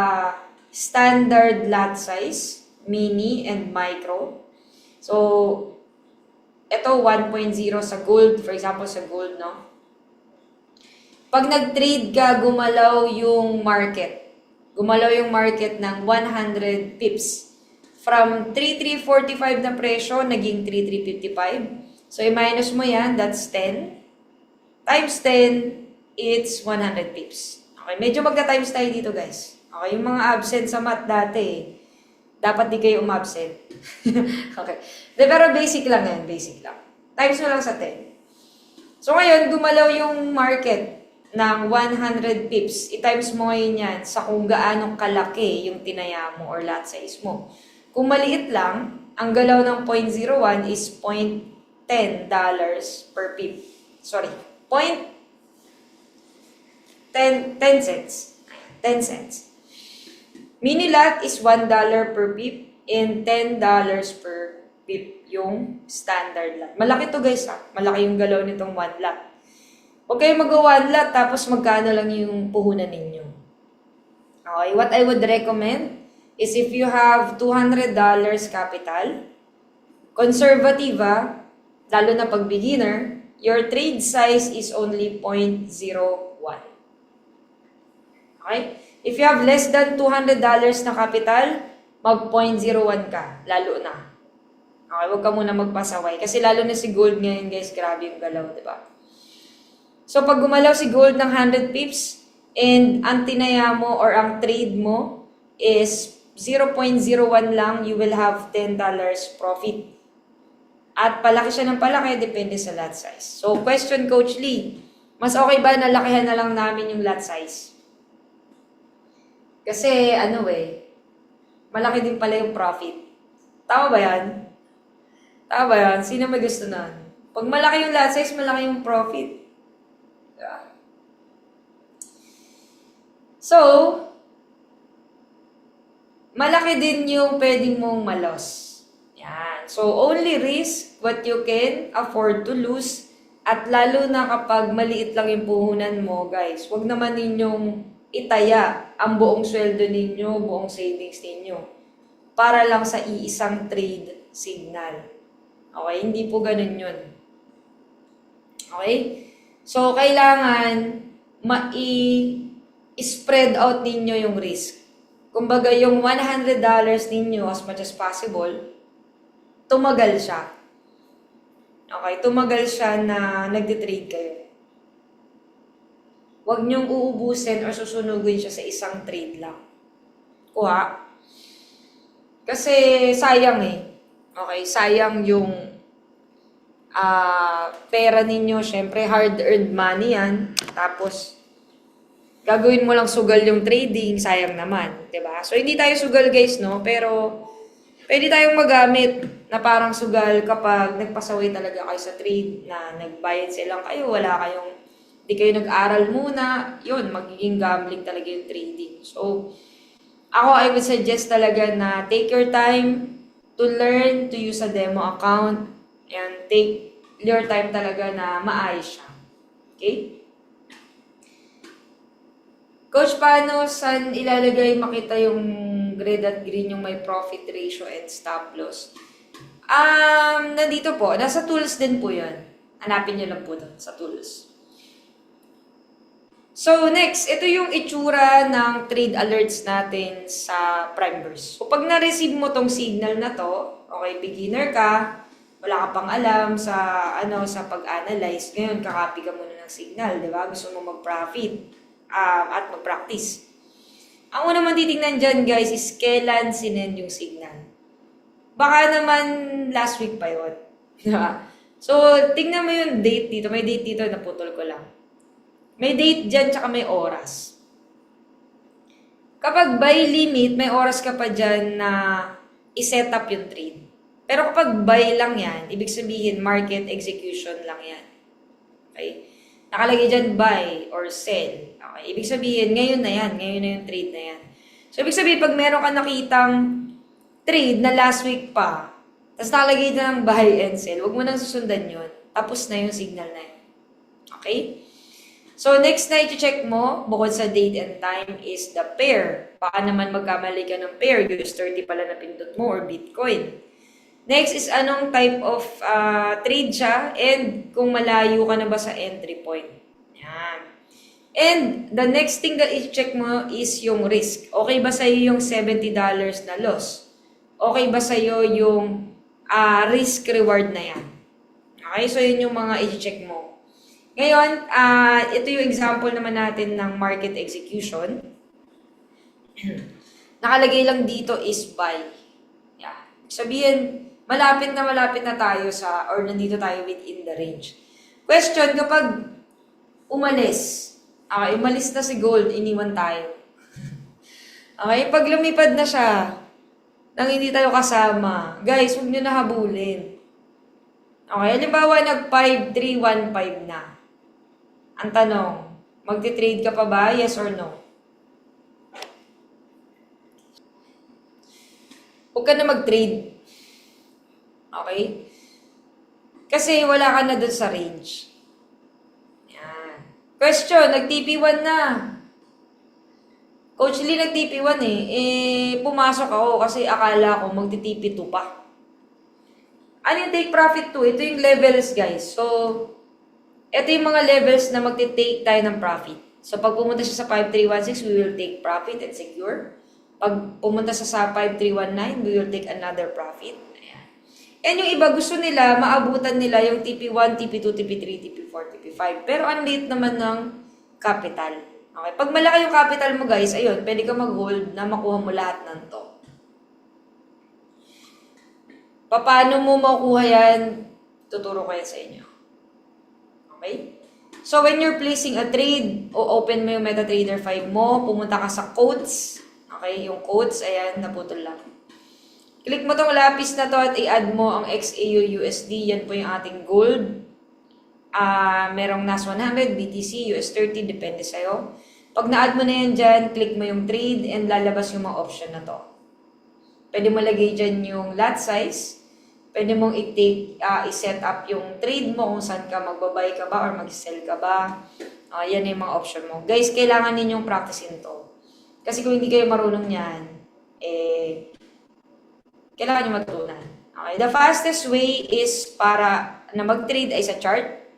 standard lot size, mini, and micro. So, ito 1.0 sa gold, for example sa gold, no? Pag nag-trade ka, gumalaw yung market. Gumalaw yung market ng 100 pips. From 3,345 na presyo, naging 3,355. So, i-minus mo yan, that's 10. Times 10, it's 100 pips. Okay, medyo magka-times tayo dito, guys. Okay, yung mga absent sa math dati, dapat di kayo umabsent. Okay. Pero basic lang yan, basic lang. Times mo lang sa 10. So ngayon, gumalaw yung market ng 100 pips. I-times mo ngayon yan sa kung gaano kalaki yung tinaya mo or lot size mo. Kung maliit lang, ang galaw ng 0.01 is $0.10 per pip. Sorry, 10 cents. 10 cents. Mini lot is $1 per pip and $10 per pip yung standard lot. Malaki to guys ha. Malaki yung galaw nitong 1 lot. Huwag kayo mag-1 lot tapos magkano lang yung puhunan ninyo. Okay, what I would recommend is if you have $200 capital, conservative lalo na pag beginner, your trade size is only 0.01. Okay? If you have less than $200 na capital, mag 0.01 ka, lalo na. Okay, huwag ka muna magpasaway. Kasi lalo na si gold ngayon, guys, grabe yung galaw, di ba? So, pag gumalaw si gold ng 100 pips, and ang tinaya mo or ang trade mo is 0.01 lang, you will have $10 profit. At palaki siya ng palaki, depende sa lot size. So, question Coach Lee, mas okay ba na lakihan na lang namin yung lot size? Kasi, malaki din pala yung profit. Tama ba yan? Tama ba yan? Sino may gusto nun? Pag malaki yung lot size, malaki yung profit. Diba? So, malaki din yung pwedeng mong malos. Yan. So, only risk what you can afford to lose. At lalo na kapag maliit lang yung puhunan mo, guys, huwag naman ninyong itaya ang buong sweldo ninyo, buong savings ninyo para lang sa iisang trade signal. Okay? Hindi po ganun yun. Okay? So, kailangan i-spread out ninyo yung risk. Kumbaga, yung $100 ninyo as much as possible, tumagal siya. Okay? Tumagal siya na nagtitrade kayo. Huwag niyong uubusin or susunugin siya sa isang trade lang. Kuha. Kasi sayang Okay, sayang yung pera ninyo. Siyempre, hard-earned money yan. Tapos, gagawin mo lang sugal yung trading, sayang naman. 'Di ba? So, hindi tayo sugal guys, no? Pero, pwede tayong magamit na parang sugal kapag nagpasaway talaga kayo sa trade na nagbayad silang kayo, di kayo nag-aral muna, yun, magiging gambling talaga yung trading. So, I would suggest talaga na take your time to learn to use a demo account and take your time talaga na maayos siya. Okay? Coach, paano saan ilalagay makita yung red at green yung may profit ratio and stop loss? Nandito po, nasa tools din po yan. Hanapin nyo lang po doon sa tools. So, next, ito yung itsura ng trade alerts natin sa Primeverse. So, pag na-receive mo tong signal na to, Okay, beginner ka, wala ka pang alam sa sa pag-analyze. Ngayon, kakopy ka muna ng signal, di ba? Gusto mo mag-profit at mag-practice. Ang una mong titignan dyan, guys, is kailan sinend yung signal. Baka naman last week pa yun. So, tingnan mo yung date dito. May date dito, naputol ko lang. May date dyan, tsaka may oras. Kapag buy limit, may oras ka pa dyan na i-set up yung trade. Pero kapag buy lang yan, ibig sabihin market execution lang yan. Okay? Nakalagay dyan buy or sell. Okay? Ibig sabihin, ngayon na yan. Ngayon na yung trade na yan. So, ibig sabihin, pag meron ka nakitang trade na last week pa, tapos nakalagay na ng buy and sell, huwag mo nang susundan yun. Tapos na yung signal na yun. Okay? So, next na i-check mo, bukod sa date and time, is the pair. Baka naman magkamali ka ng pair, US30 pala na pindot mo, or Bitcoin. Next is anong type of trade siya, and kung malayo ka na ba sa entry point. Yan. And the next thing that i-check mo is yung risk. Okay ba sa'yo yung $70 na loss? Okay ba sa'yo yung risk-reward na yan? Okay, so yun yung mga i-check mo. Ngayon, ito yung example naman natin ng market execution. Nakalagay lang dito is buy. Yeah. Sabihin, malapit na tayo sa, or nandito tayo within the range. Question, kapag umalis, okay, umalis na si gold, iniwan tayo. Okay, pag lumipad na siya, nang hindi tayo kasama, guys, huwag nyo na habulin. Okay, halimbawa, nag-5315 na. Ang tanong, magti-trade ka pa ba? Yes or no? Huwag ka na mag-trade. Okay? Kasi wala ka na dun sa range. Yan. Question, nag-TP1 na. Coach Lee, nag-TP1 pumasok ako kasi akala ko magti-TP2 pa. Ano yung take profit 2? Ito yung levels, guys. So, ito yung mga levels na magti-take tayo ng profit. So, pag pumunta siya sa 5316, we will take profit and secure. Pag pumunta siya sa 5319, we will take another profit. Ayan. And yung iba, gusto nila, maabutan nila yung TP1, TP2, TP3, TP4, TP5. Pero ang liit naman ng capital. Okay? Pag malaki yung capital mo, guys, ayun, pwede ka mag-hold na makuha mo lahat ng to. Paano mo makuha yan? Tuturo ko yan sa inyo. Okay? So, when you're placing a trade, o-open mo yung MetaTrader 5 mo, pumunta ka sa quotes. Okay? Yung quotes, ayan, naputol lang. Click mo tong lapis na to at i-add mo ang XAU USD. Yan po yung ating gold. Merong NAS 100, BTC, US30, depende sa'yo. Pag na-add mo na yan dyan, click mo yung trade and lalabas yung mga option na to. Pwede mo lagay dyan yung lot size. Pwede mong i-set up yung trade mo kung saan ka magbabay ka ba or mag-sell ka ba. Yan yung mga option mo. Guys, kailangan ninyong practicein to. Kasi kung hindi kayo marunong yan, kailangan nyo matutunan. Okay? The fastest way is para na mag-trade ay sa chart.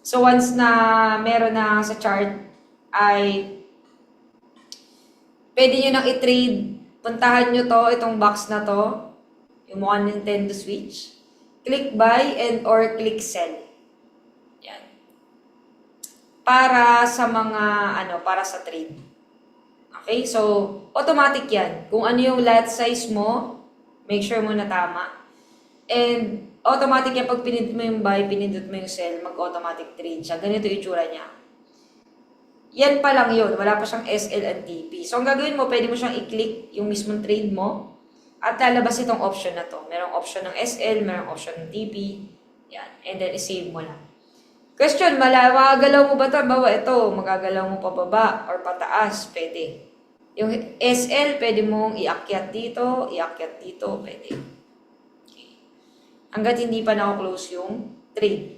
So, once na meron na sa chart, ay pwede nyo nang i-trade. Puntahan nyo to, itong box na to. Yung mga Nintendo Switch. Click buy and or click sell. Yan. Para sa mga, para sa trade. Okay? So, automatic yan. Kung ano yung lot size mo, make sure mo na tama. And, automatic yan. Pag pinindot mo yung buy, pinindot mo yung sell, mag-automatic trade siya. Ganito yung itsura niya. Yan pa lang yun. Wala pa siyang SL and TP. So, ang gagawin mo, pwede mo siyang i-click yung mismong trade mo. At lalabas itong option na to. Merong option ng SL, merong option ng TP. Yan. And then, i-save mo lang. Question, magagalaw mo ba ito? Bawa ito, magagalaw mo pababa or pataas. Pwede. Yung SL, pwede mong iakyat dito, pwede. Okay. Hanggat hindi pa nako-close yung trade.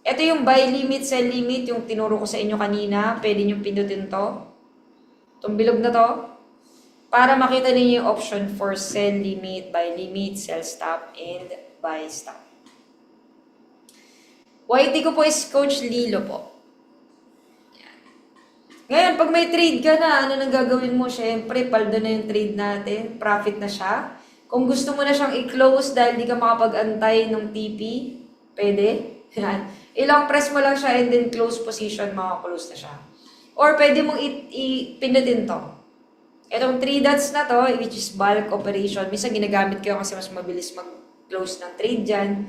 Ito yung buy limit, sell limit, yung tinuro ko sa inyo kanina. Pwede nyo pindutin to. Itong bilog na to. Para makita ninyo yung option for sell limit, buy limit, sell stop, and buy stop. YT ko po is Coach Lilo po. Yan. Ngayon, pag may trade ka na, ano nang gagawin mo? Siyempre, paldo na yung trade natin. Profit na siya. Kung gusto mo na siyang i-close dahil di ka makapag-antay ng TP, pwede. Yan. Ilang press mo lang siya and then close position, makaklose na siya. Or pwede mong pindutin to. Itong 3 dots na to, which is bulk operation, minsan ginagamit ko kasi mas mabilis mag-close ng trade dyan.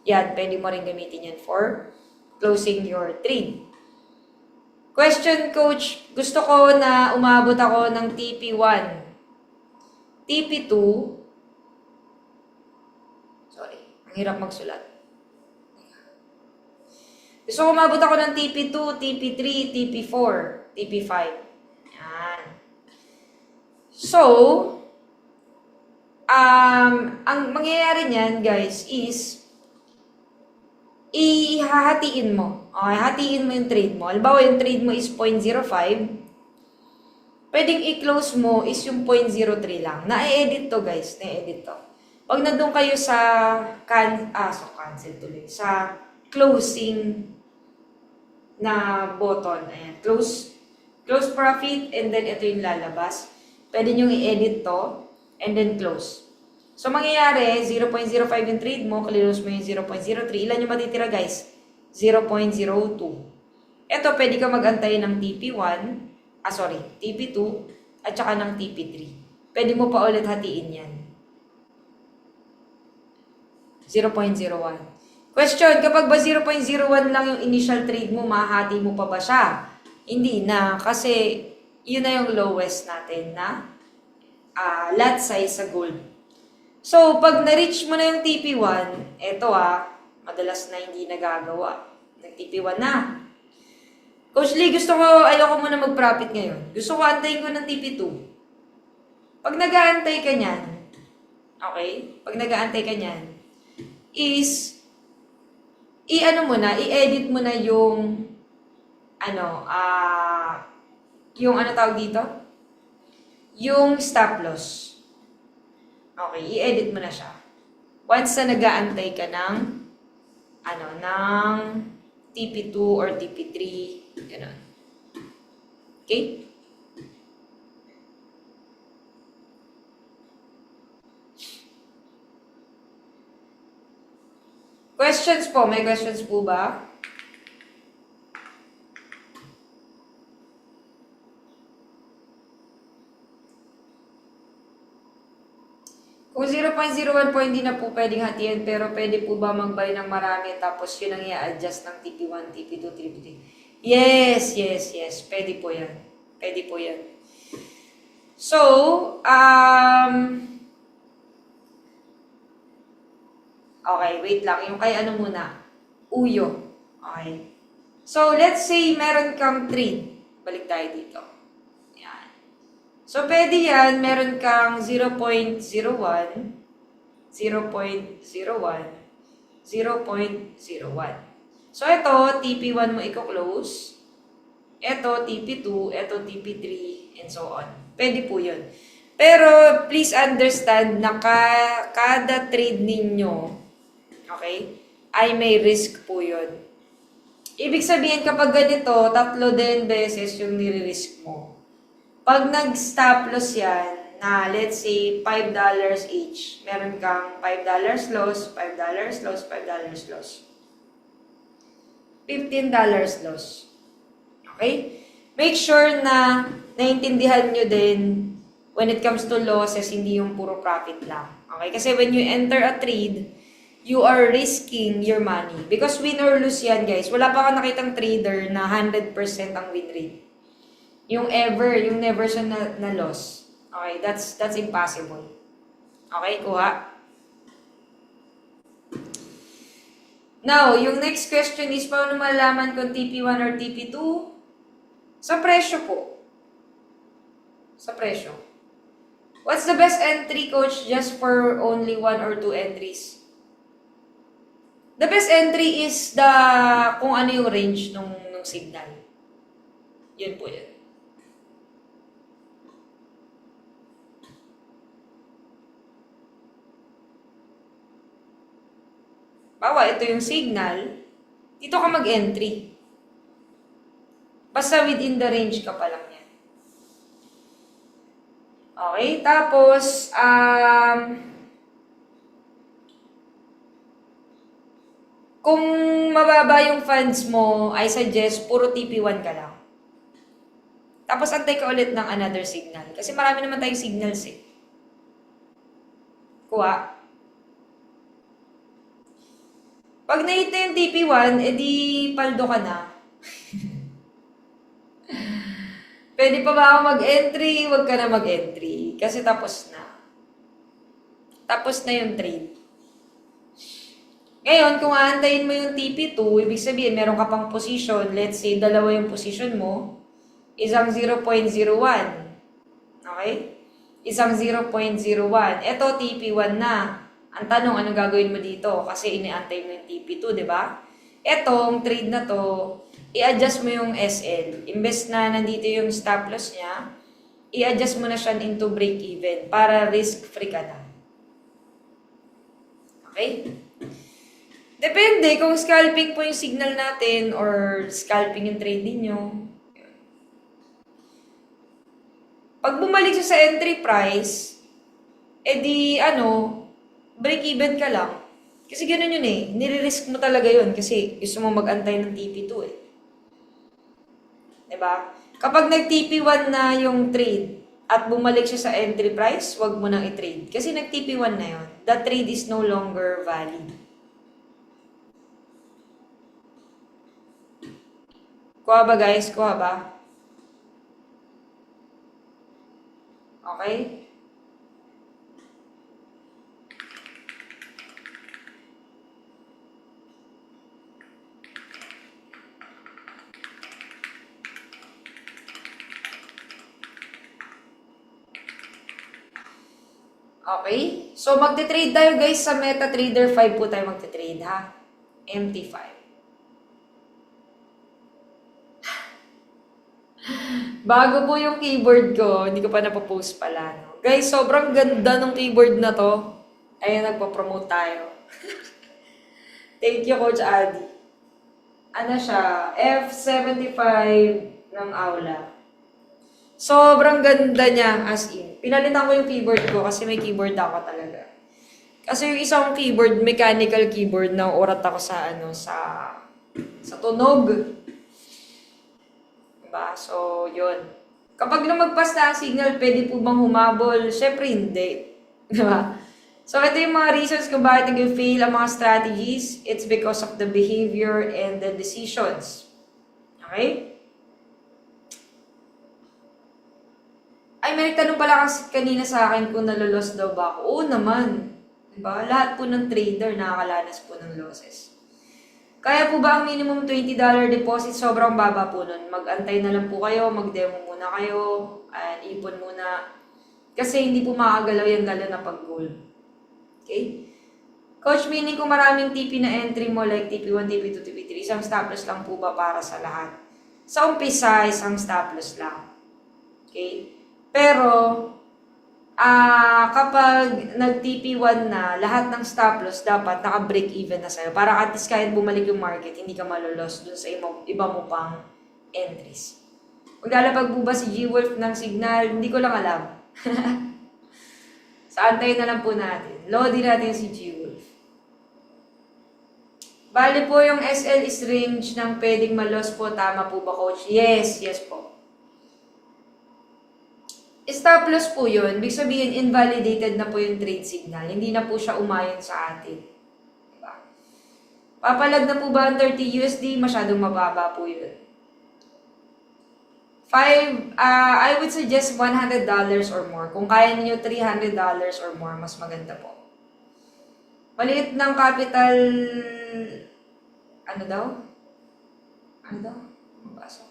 Yan, pwede mo rin gamitin yan for closing your trade. Question, Coach. Gusto ko na umabot ako ng TP1. TP2. Sorry, ang hirap magsulat. Gusto ko umabot ako ng TP2, TP3, TP4, TP5. Yan. So, ang mangyayari niyan, guys, is ihahatiin mo. Okay, hatiin mo yung trade mo. Halimbawa, yung trade mo is 0.05. Pwedeng i-close mo is yung 0.03 lang. Na-edit to, guys. Na-edit to. Pag nandun kayo sa cancel tuloy. Sa closing na button. Ayan. Close profit, and then ito yung lalabas. Pwede nyo i-edit to, and then close. So, mangyayari, 0.05 yung trade mo, close mo yung 0.03. Ilan yung matitira, guys? 0.02. Ito, pwede ka mag-antay ng TP1, TP2, at saka ng TP3. Pwede mo pa ulit hatiin yan. 0.01. Question, kapag ba 0.01 lang yung initial trade mo, mahati mo pa ba siya? Hindi na, kasi yun na yung lowest natin na lot size sa gold. So, pag na-reach mo na yung TP1, eto madalas na hindi nagagawa. Nag-TP1 na. Coach Lee, ayoko muna mag-profit ngayon. Gusto ko antayin ko ng TP2. Pag nag-aantay ka niyan, okay? Pag nag-aantay ka niyan, is, i-edit mo na yung, yung tawag dito? Yung stop loss. Okay, i-edit mo na siya. Once na nag-aantay ka ng TP2 or TP3, gano'n. Okay? Questions po? May questions po ba? Kung 0.01 po, hindi na po pwedeng hatiyan, pero pwede po ba mag-buy ng marami tapos yun ang i-adjust ng TP1, TP2, TP3? Yes. Pwede po yan. Pwede po yan. So, okay, wait lang. Yung kay muna? Uyo. Okay. So, let's say meron kang trade. Balik tayo dito. So, pwede yan, meron kang 0.01, 0.01, 0.01. So, ito, TP1 mo i-close. Ito, TP2, ito, TP3, and so on. Pwede po yun. Pero, please understand na kada trade ninyo, okay, ay may risk po yun. Ibig sabihin, kapag ganito, 3 din beses yung nire-risk mo. Pag nag-stop loss yan, na let's say $5 each, meron kang $5 loss, $5 loss, $5 loss. $15 loss. Okay? Make sure na naintindihan nyo din when it comes to losses, hindi yung puro profit lang. Okay? Kasi when you enter a trade, you are risking your money. Because win or lose yan, guys. Wala pa ka nakitang trader na 100% ang win rate. Yung never siya na loss. Okay, that's impossible. Okay, kuha. Now, yung next question is, paano malaman kung TP1 or TP2? Sa presyo po. Sa presyo. What's the best entry, Coach, just for only 1 or 2 entries? The best entry is kung ano yung range nung signal. Yun po yun. Bawa, ito yung signal. Dito ka mag-entry. Basta within the range ka pa lang yan. Okay, tapos, Kung mababa yung funds mo, I suggest puro TP1 ka lang. Tapos antay ka ulit ng another signal. Kasi marami naman tayong signals eh. Kuha. Pag na-hit na yung TP1, edi paldo ka na. Pwede pa ba ako mag-entry? Huwag ka na mag-entry. Kasi tapos na. Tapos na yung trade. Ngayon, kung aantayin mo yung TP2, ibig sabihin, meron ka pang position. Let's say, dalawa yung position mo. Isang 0.01. Okay? Isang 0.01. Ito, TP1 na. Ang tanong, anong gagawin mo dito? Kasi iniantay mo yung TP2, di ba? Etong trade na to, i-adjust mo yung SL. Imbes na nandito yung stop loss niya, i-adjust mo na siya into break-even para risk-free ka na. Okay? Depende kung scalping po yung signal natin or scalping yung trading nyo. Pag bumalik siya sa entry price, edi break-even ka lang. Kasi gano'n yun eh. Nire-risk mo talaga yun kasi gusto mo mag-antay ng TP2 eh. Diba? Kapag nag-TP1 na yung trade at bumalik siya sa entry price, wag mo nang i-trade. Kasi nag-TP1 na yun. That trade is no longer valid. Kuha ba guys? Kuha ba? Okay? Okay? So, magte-trade tayo guys sa MetaTrader 5 po tayo magte-trade ha. MT5. Bago po yung keyboard ko, hindi ko pa napopost pala. No? Guys, sobrang ganda ng keyboard na to. Ayun, nagpo-promote tayo. Thank you, Coach Adi. Ano siya? F75 ng Aula. Sobrang ganda niya, as in. Pinalitan ko yung keyboard ko kasi may keyboard ako talaga. Kasi yung isang keyboard, mechanical keyboard na orat ako sa sa tunog. Diba? So, yun. Kapag lumagpas na ang signal, pwede po bang humabol? Syempre, hindi. Diba? So, ito yung mga reasons kung bakit nag-fail ang mga strategies. It's because of the behavior and the decisions. Okay? Ay, may nagtanong pala kasi kanina sa akin kung nalolos daw ba ako. Oo naman. Diba? Lahat po ng trader nakakalanas po ng losses. Kaya po ba ang minimum $20 deposit? Sobrang baba po nun. Mag-antay na lang po kayo, mag-demo muna kayo, and ipon muna. Kasi hindi po makagalaw yan lalo na pag-gold. Okay? Coach, meaning kung maraming TP na entry mo like TP1, TP2, TP3, isang stop loss lang po ba para sa lahat? Sa umpisa, isang stop loss lang. Okay? Pero, kapag nag-TP1 na, lahat ng stop loss dapat naka-break even na sa'yo. Para at least kahit bumalik yung market, hindi ka malulos dun sa iba mo pang entries. Maglalapag po ba si G-Wolf ng signal? Hindi ko lang alam. So, antayin na lang po natin. Loadin natin si G-Wolf. Bali po yung SL is range ng pwedeng malos po. Tama po ba, Coach? Yes, yes po. Stop loss po yun. Ibig sabihin, invalidated na po yung trade signal. Hindi na po siya umayon sa atin. Diba? Papalag na po ba ang 30 USD? Masyadong mababa po yun. I would suggest $100 or more. Kung kaya niyo $300 or more, mas maganda po. Maliit ng capital, ano daw? Ano daw? Mabasa.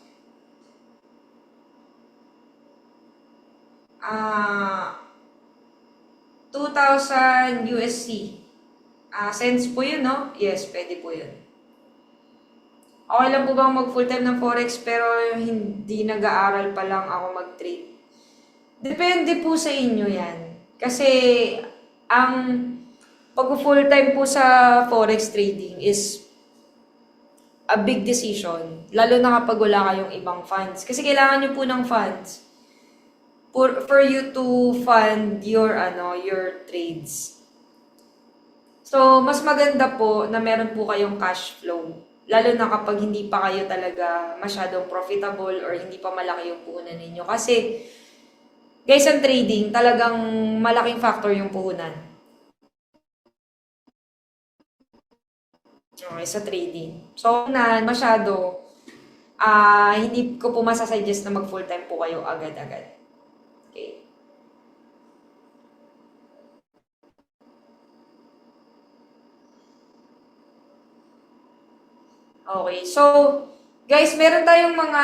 2,000 USD. Cents po yun, no? Yes, pwede po yun. Okay lang po bang mag full-time ng Forex pero hindi nag-aaral pa lang ako mag-trade? Depende po sa inyo yan. Kasi ang pag-full-time po sa Forex trading is a big decision. Lalo na kapag wala kayong ibang funds. Kasi kailangan nyo po ng funds for you to fund your trades. So, mas maganda po na meron po kayong cash flow. Lalo na kapag hindi pa kayo talaga masyadong profitable or hindi pa malaki yung puhunan ninyo. Kasi, guys, ang trading, talagang malaking factor yung puhunan. Okay, sa trading. So, na masyado, hindi ko po masasuggest na mag full-time po kayo agad-agad. Okay. Okay. So, guys, meron tayong mga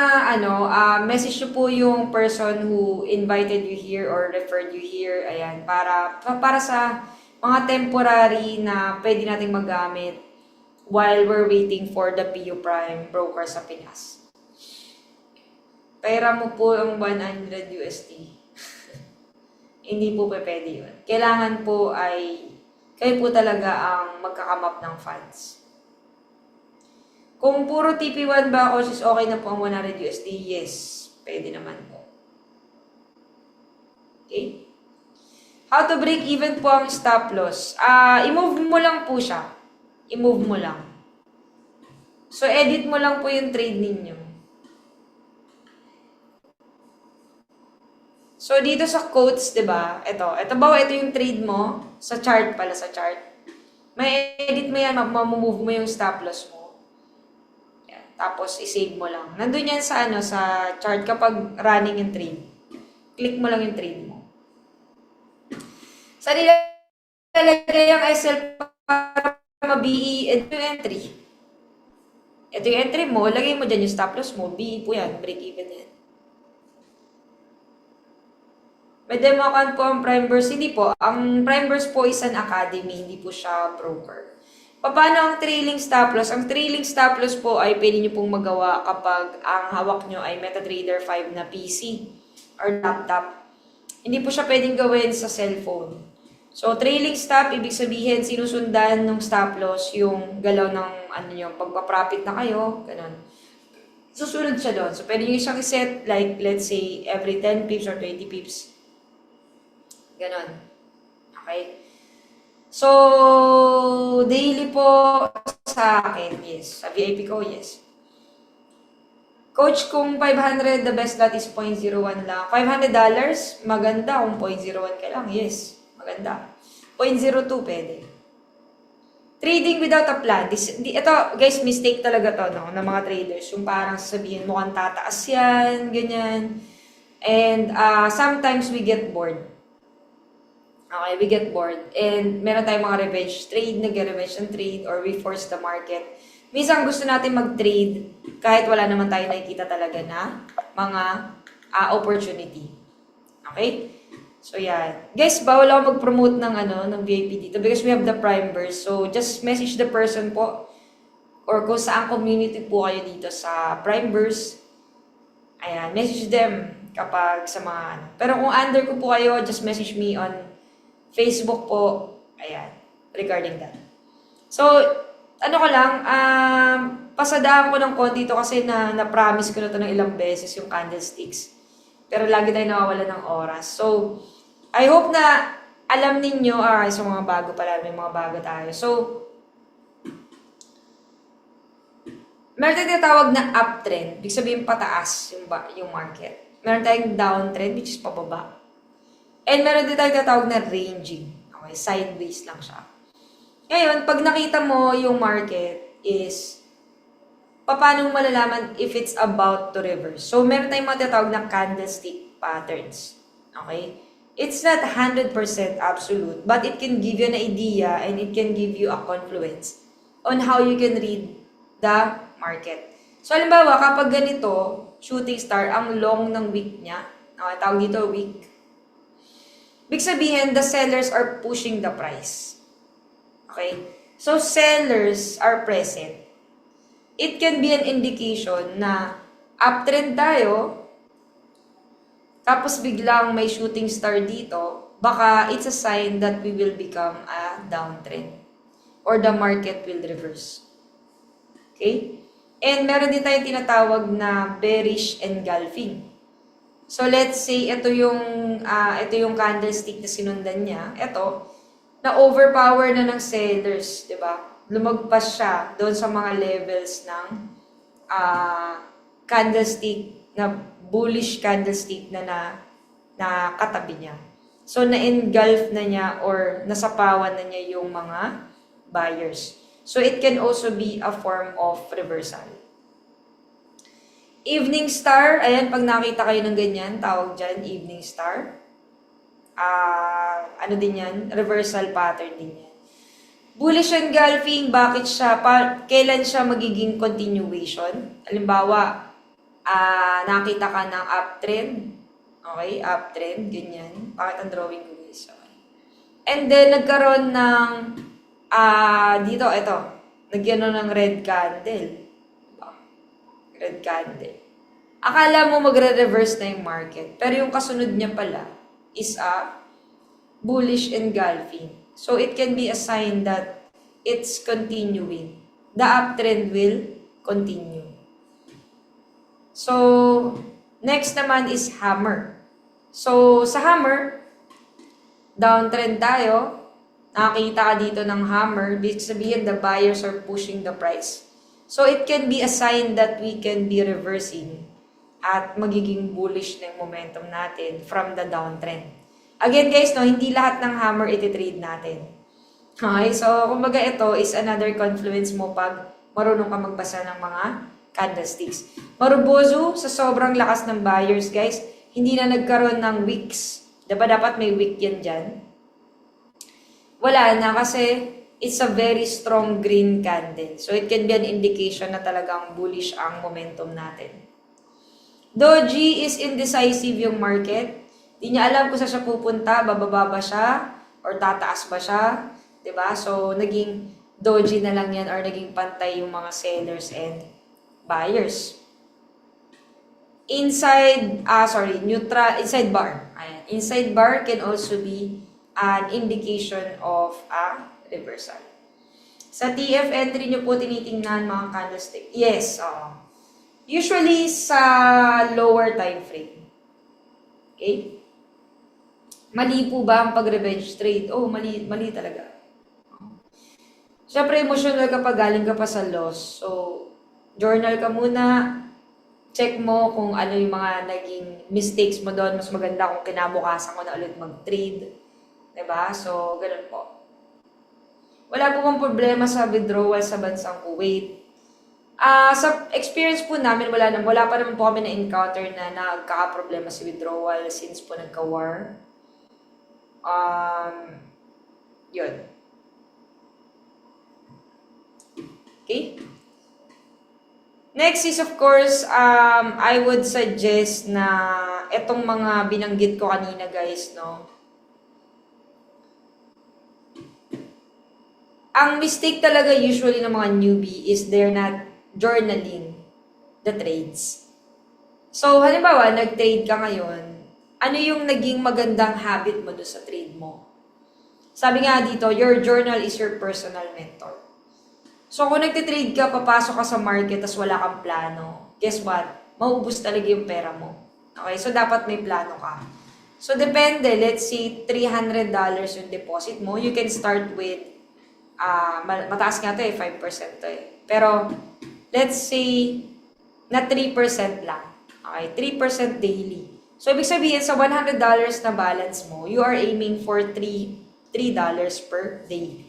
message nyo po yung person who invited you here or referred you here. Ayan, para sa mga temporary na pwede nating magamit while we're waiting for the PU Prime broker sa Pinas. Pera mo po ang 100 USD. Hindi po pwede yun. Kailangan po ay kayo po talaga ang magkakamap ng funds. Kung puro TP1 ba ako, is okay na po ang 100 USD? Yes, pwede naman po. Okay? How to break even po ang stop loss? I-move mo lang po siya. I-move mo lang. So, edit mo lang po yung trade ninyo. So, dito sa quotes, diba? Ito yung trade mo. Sa chart pala, sa chart. May edit mo yan, mamove mo yung stop loss mo. Yan. Tapos, isave mo lang. Nandun yan sa, sa chart kapag running yung trade. Click mo lang yung trade mo. Sa nilalagay ang SL para ma-BE, ito yung entry. Ito yung entry mo, lagay mo dyan yung stop loss mo, BE po yan, break even yan. May demo account po ang Primeverse. Hindi po. Ang Primeverse po is an academy, hindi po siya broker. Paano ang trailing stop loss? Ang trailing stop loss po ay pwede nyo pong magawa kapag ang hawak nyo ay MetaTrader 5 na PC or laptop. Hindi po siya pwedeng gawin sa cellphone. So, trailing stop, ibig sabihin, sinusundan ng stop loss yung galaw ng pagpa-profit na kayo, ganun. Susunod siya doon. So, pwede nyo siyang set, like, let's say, every 10 pips or 20 pips. Ganon. Okay? So, daily po sa akin, yes. Sa VIP ko, yes. Coach, kung 500, the best lot is 0.01 lang. $500, maganda kung 0.01 ka lang. Yes, maganda. 0.02, pwede. Trading without a plan. Ito, guys, mistake talaga to, no, ng mga traders. Yung parang sasabihin, mukhang tataas yan, ganyan. And sometimes we get bored. Okay, we get bored. And meron tayong mga revenge trade, nag-revenge ng trade, or we force the market. Minsan gusto natin mag-trade kahit wala naman tayo nakikita talaga na mga opportunity. Okay? So, yan. Guys, bawal ako mag-promote ng VIP dito because we have the Primeverse. So, just message the person po or kung saan community po kayo dito sa Primeverse. Ayan, message them kapag sa mga Pero kung under ko po kayo, just message me on Facebook po, ayan, regarding that. So, pasadaan ko ng konti ito kasi na-promise ko na ito ng ilang beses yung candlesticks. Pero lagi tayo nawawala ng oras. So, I hope na alam ninyo, so mga bago pala, may mga bago tayo. So, meron tayong tinatawag na uptrend, ibig sabihin pataas yung market. Meron tayong downtrend, which is pababa. And meron din tayong tinatawag na ranging. Okay, sideways lang siya. Ngayon, pag nakita mo yung market is, paano mo malalaman if it's about to reverse? So, meron tayong mga tinatawag na candlestick patterns. Okay? It's not 100% absolute, but it can give you an idea and it can give you a confluence on how you can read the market. So, halimbawa, kapag ganito, shooting star, ang long ng wick niya, okay, tawag dito wick. Ibig sabihin, the sellers are pushing the price. Okay? So, sellers are present. It can be an indication na uptrend tayo, tapos biglang may shooting star dito, baka it's a sign that we will become a downtrend or the market will reverse. Okay? And meron din tayong tinatawag na bearish engulfing. So let's say ito yung candlestick na sinundan niya. Ito, na overpower na ng sellers, 'di ba? Lumagpas siya doon sa mga levels ng candlestick na bullish candlestick na katabi niya. So na-engulf na niya or nasapawan na niya yung mga buyers. So it can also be a form of reversal. Evening star, ayan, pag nakita kayo ng ganyan, tawag dyan, evening star. Ano din yan? Reversal pattern din yan. Bullish engulfing, bakit siya? Kailan siya magiging continuation? Halimbawa, nakita ka ng uptrend. Okay, uptrend, ganyan. Bakit ang drawing ko guys? Okay. And then, nagkaroon ng, dito, ito. Nagyan ng red candle. Red candle. Akala mo magre-reverse na yung market. Pero yung kasunod niya pala is a bullish engulfing. So, it can be a sign that it's continuing. The uptrend will continue. So, next naman is hammer. So, sa hammer, downtrend tayo. Nakakita ka dito ng hammer. Ibig sabihin, the buyers are pushing the price. So, it can be a sign that we can be reversing at magiging bullish na yung momentum natin from the downtrend. Again guys, no, hindi lahat ng hammer iti-trade natin. Okay, so kumbaga ito is another confluence mo pag marunong ka magbasa ng mga candlesticks. Maruboso, sa sobrang lakas ng buyers guys, hindi na nagkaroon ng wicks. Diba dapat may wick yan dyan? Wala na kasi it's a very strong green candle. So, it can be an indication na talagang bullish ang momentum natin. Doji is indecisive yung market. Di niya alam kung saan siya pupunta, bababa ba siya, or tataas ba siya. Diba? So, naging doji na lang yan or naging pantay yung mga sellers and buyers. Inside bar. Ayan. Inside bar can also be an indication of a reversal. Sa TF entry nyo po tinitingnan mga candlestick. Yes, usually sa lower time frame. Okay? Mali po ba ang pag-revenge trade? Oh, mali talaga. Siyempre, emotional ka pa, galing ka pa sa loss. So, journal ka muna. Check mo kung ano yung mga naging mistakes mo doon. Mas maganda kung kinabukasan ko na ulit mag-trade. Diba? So, ganun po. Wala po bang problema sa withdrawal sa bansang Kuwait? Sa experience po namin, wala pa naman po kami na-encounter na nagkaka-problema si withdrawal since po nagka-war. Yun. Okay? Next is of course, I would suggest na etong mga binanggit ko kanina guys, no? Ang mistake talaga usually ng mga newbie is they're not journaling the trades. So, halimbawa, nag-trade ka ngayon, ano yung naging magandang habit mo doon sa trade mo? Sabi nga dito, your journal is your personal mentor. So, kung nagtitrade ka, papasok ka sa market, tas wala kang plano, guess what? Maubos talaga yung pera mo. Okay? So, dapat may plano ka. So, depende. Let's say, $300 yung deposit mo. You can start with mataas nga ito 5% to Pero, let's say, na 3% lang. Okay, 3% daily. So, ibig sabihin, sa $100 na balance mo, you are aiming for $3 per day.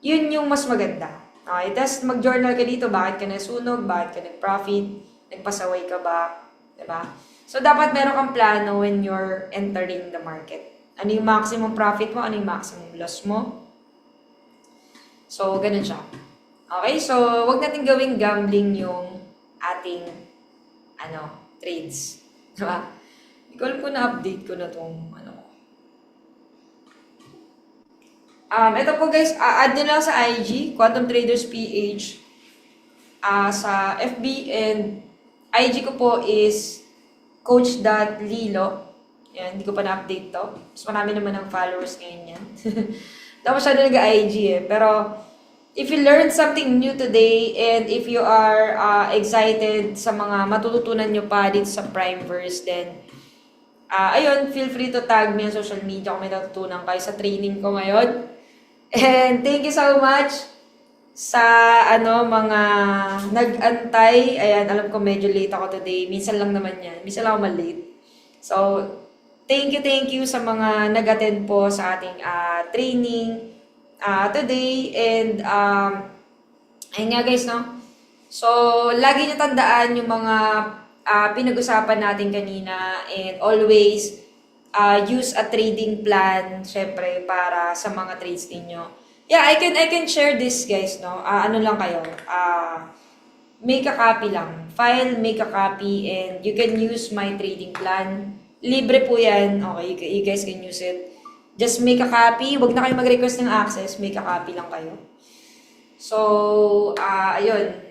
Yun yung mas maganda. Okay, tapos mag-journal ka dito, bakit ka nasunog, bakit ka nag-profit, nagpasaway ka ba, diba? So, dapat meron kang plano when you're entering the market. Ano yung maximum profit mo, ano yung maximum loss mo. So, ganun siya. Okay, so, wag natin gawing gambling yung ating, trades. Diba? Hindi ko alam kung na-update ko na itong, ito po guys, add nyo lang sa IG, Quantum Traders PH, sa FB, and IG ko po is coach.lilo. Yan, hindi ko pa na-update to. Mas marami naman ng followers ngayon yan. Tapos siya na nag-IG Pero, if you learned something new today, and if you are excited sa mga matututunan nyo pa dito sa Primeverse, then, ayun, feel free to tag me on social media kung may natutunan kayo sa training ko ngayon. And thank you so much sa mga nag-antay. Ayan, alam ko medyo late ako today. Minsan lang naman yan. Minsan lang ako mal-late. So, thank you sa mga nag-attend po sa ating training today. And, ayun nga guys, no? So, lagi niyo tandaan yung mga pinag-usapan natin kanina and always use a trading plan, syempre, para sa mga trades ninyo. Yeah, I can share this, guys, no? Ano lang kayo? Make a copy lang. File, make a copy, and you can use my trading plan. Libre po yan. Okay, you guys can use it. Just make a copy. Huwag na kayo mag-request ng access. Make a copy lang kayo. So, ayun.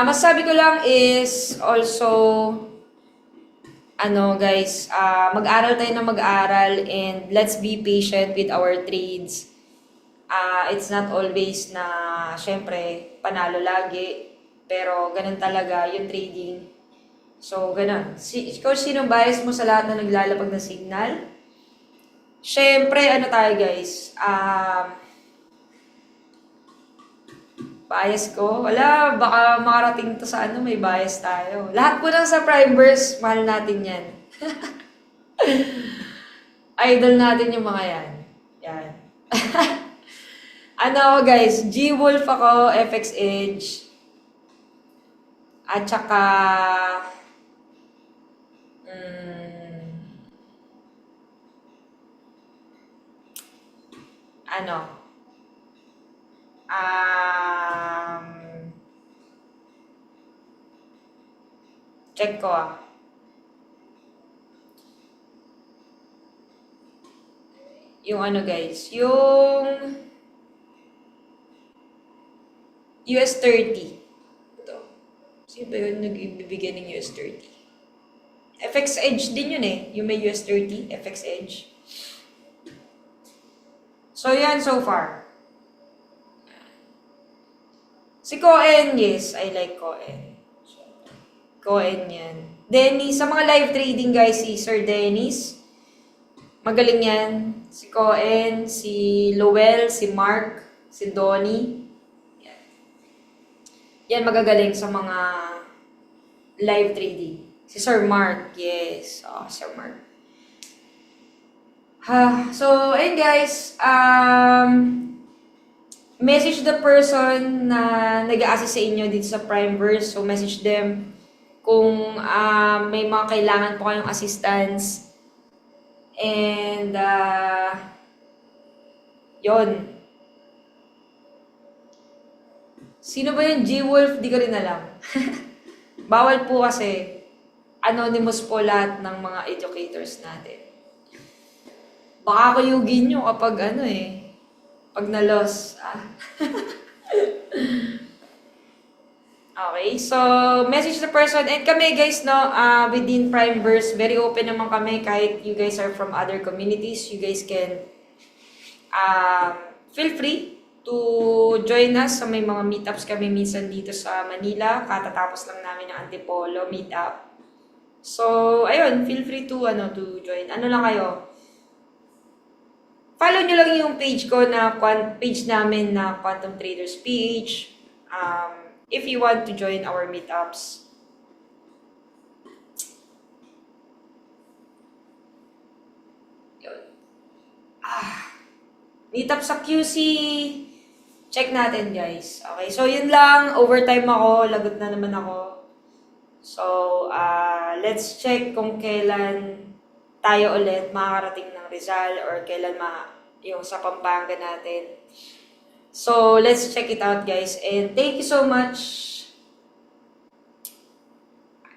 Masasabi ko lang is also guys, mag-aral tayo na mag-aral and let's be patient with our trades. It's not always na, syempre, panalo lagi. Pero, ganun talaga yung trading. So, ganun. Kung sino bias mo sa lahat na naglalapag ng signal? Syempre, tayo guys? Bias ko? Wala, baka makarating to sa may bias tayo. Lahat po ng sa Primers, mahal natin yan. Idol natin yung mga yan. Yan. Guys, G-Wolf ako, FX Edge. At saka, check ko yung guys, yung US 30. Ito. Sino ba yun nagbibigay ng US 30? FX Edge din yun yung may US 30, FX Edge. So, yan so far. Si Cohen, yes, I like Cohen. Cohen yan. Dennis, sa mga live trading guys, si Sir Dennis. Magaling yan. Si Cohen, si Lowell, si Mark, si Donnie. Yan. Yan magagaling sa mga live trading. Si Sir Mark, yes. Sir Mark. So, ayun guys. Message the person na nag-a-assist sa inyo dito sa Primeverse. So, message them kung may mga kailangan po kayong assistance. And, yon. Sino ba yung G-Wolf? Di ko rin alam. Bawal po kasi anonymous po lahat ng mga educators natin. Baka kuyugin nyo kapag pag na-loss. Okay, so message the person. And kami guys, within Primeverse, very open naman kami kahit you guys are from other communities. You guys can feel free to join us sa may mga meetups kami minsan dito sa Manila. Katatapos lang namin ng Antipolo meetup. So, ayun, feel free to join. Ano lang kayo? Follow nyo lang yung page ko page namin na Quantum Traders PH. If you want to join our meetups. Yun. Meetup sa QC. Check natin guys. Okay, so yun lang. Overtime ako. Lagot na naman ako. So, let's check kung kailan tayo ulit makakarating ng Rizal or kailan yung sa Pampanga natin. So, let's check it out guys. And thank you so much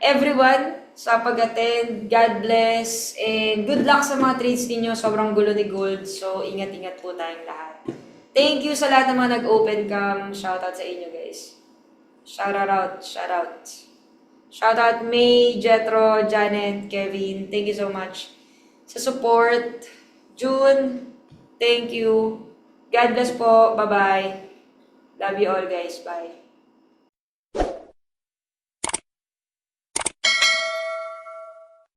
everyone sa pag-attend. God bless. And good luck sa mga trades ninyo. Sobrang gulo ni Gold. So, ingat-ingat po tayong lahat. Thank you sa lahat ng mga nag-open cam. Shoutout sa inyo guys. Shoutout. Shoutout May, Jetro, Janet, Kevin. Thank you so much sa support. June, thank you. God bless po. Bye-bye. Love you all guys. Bye.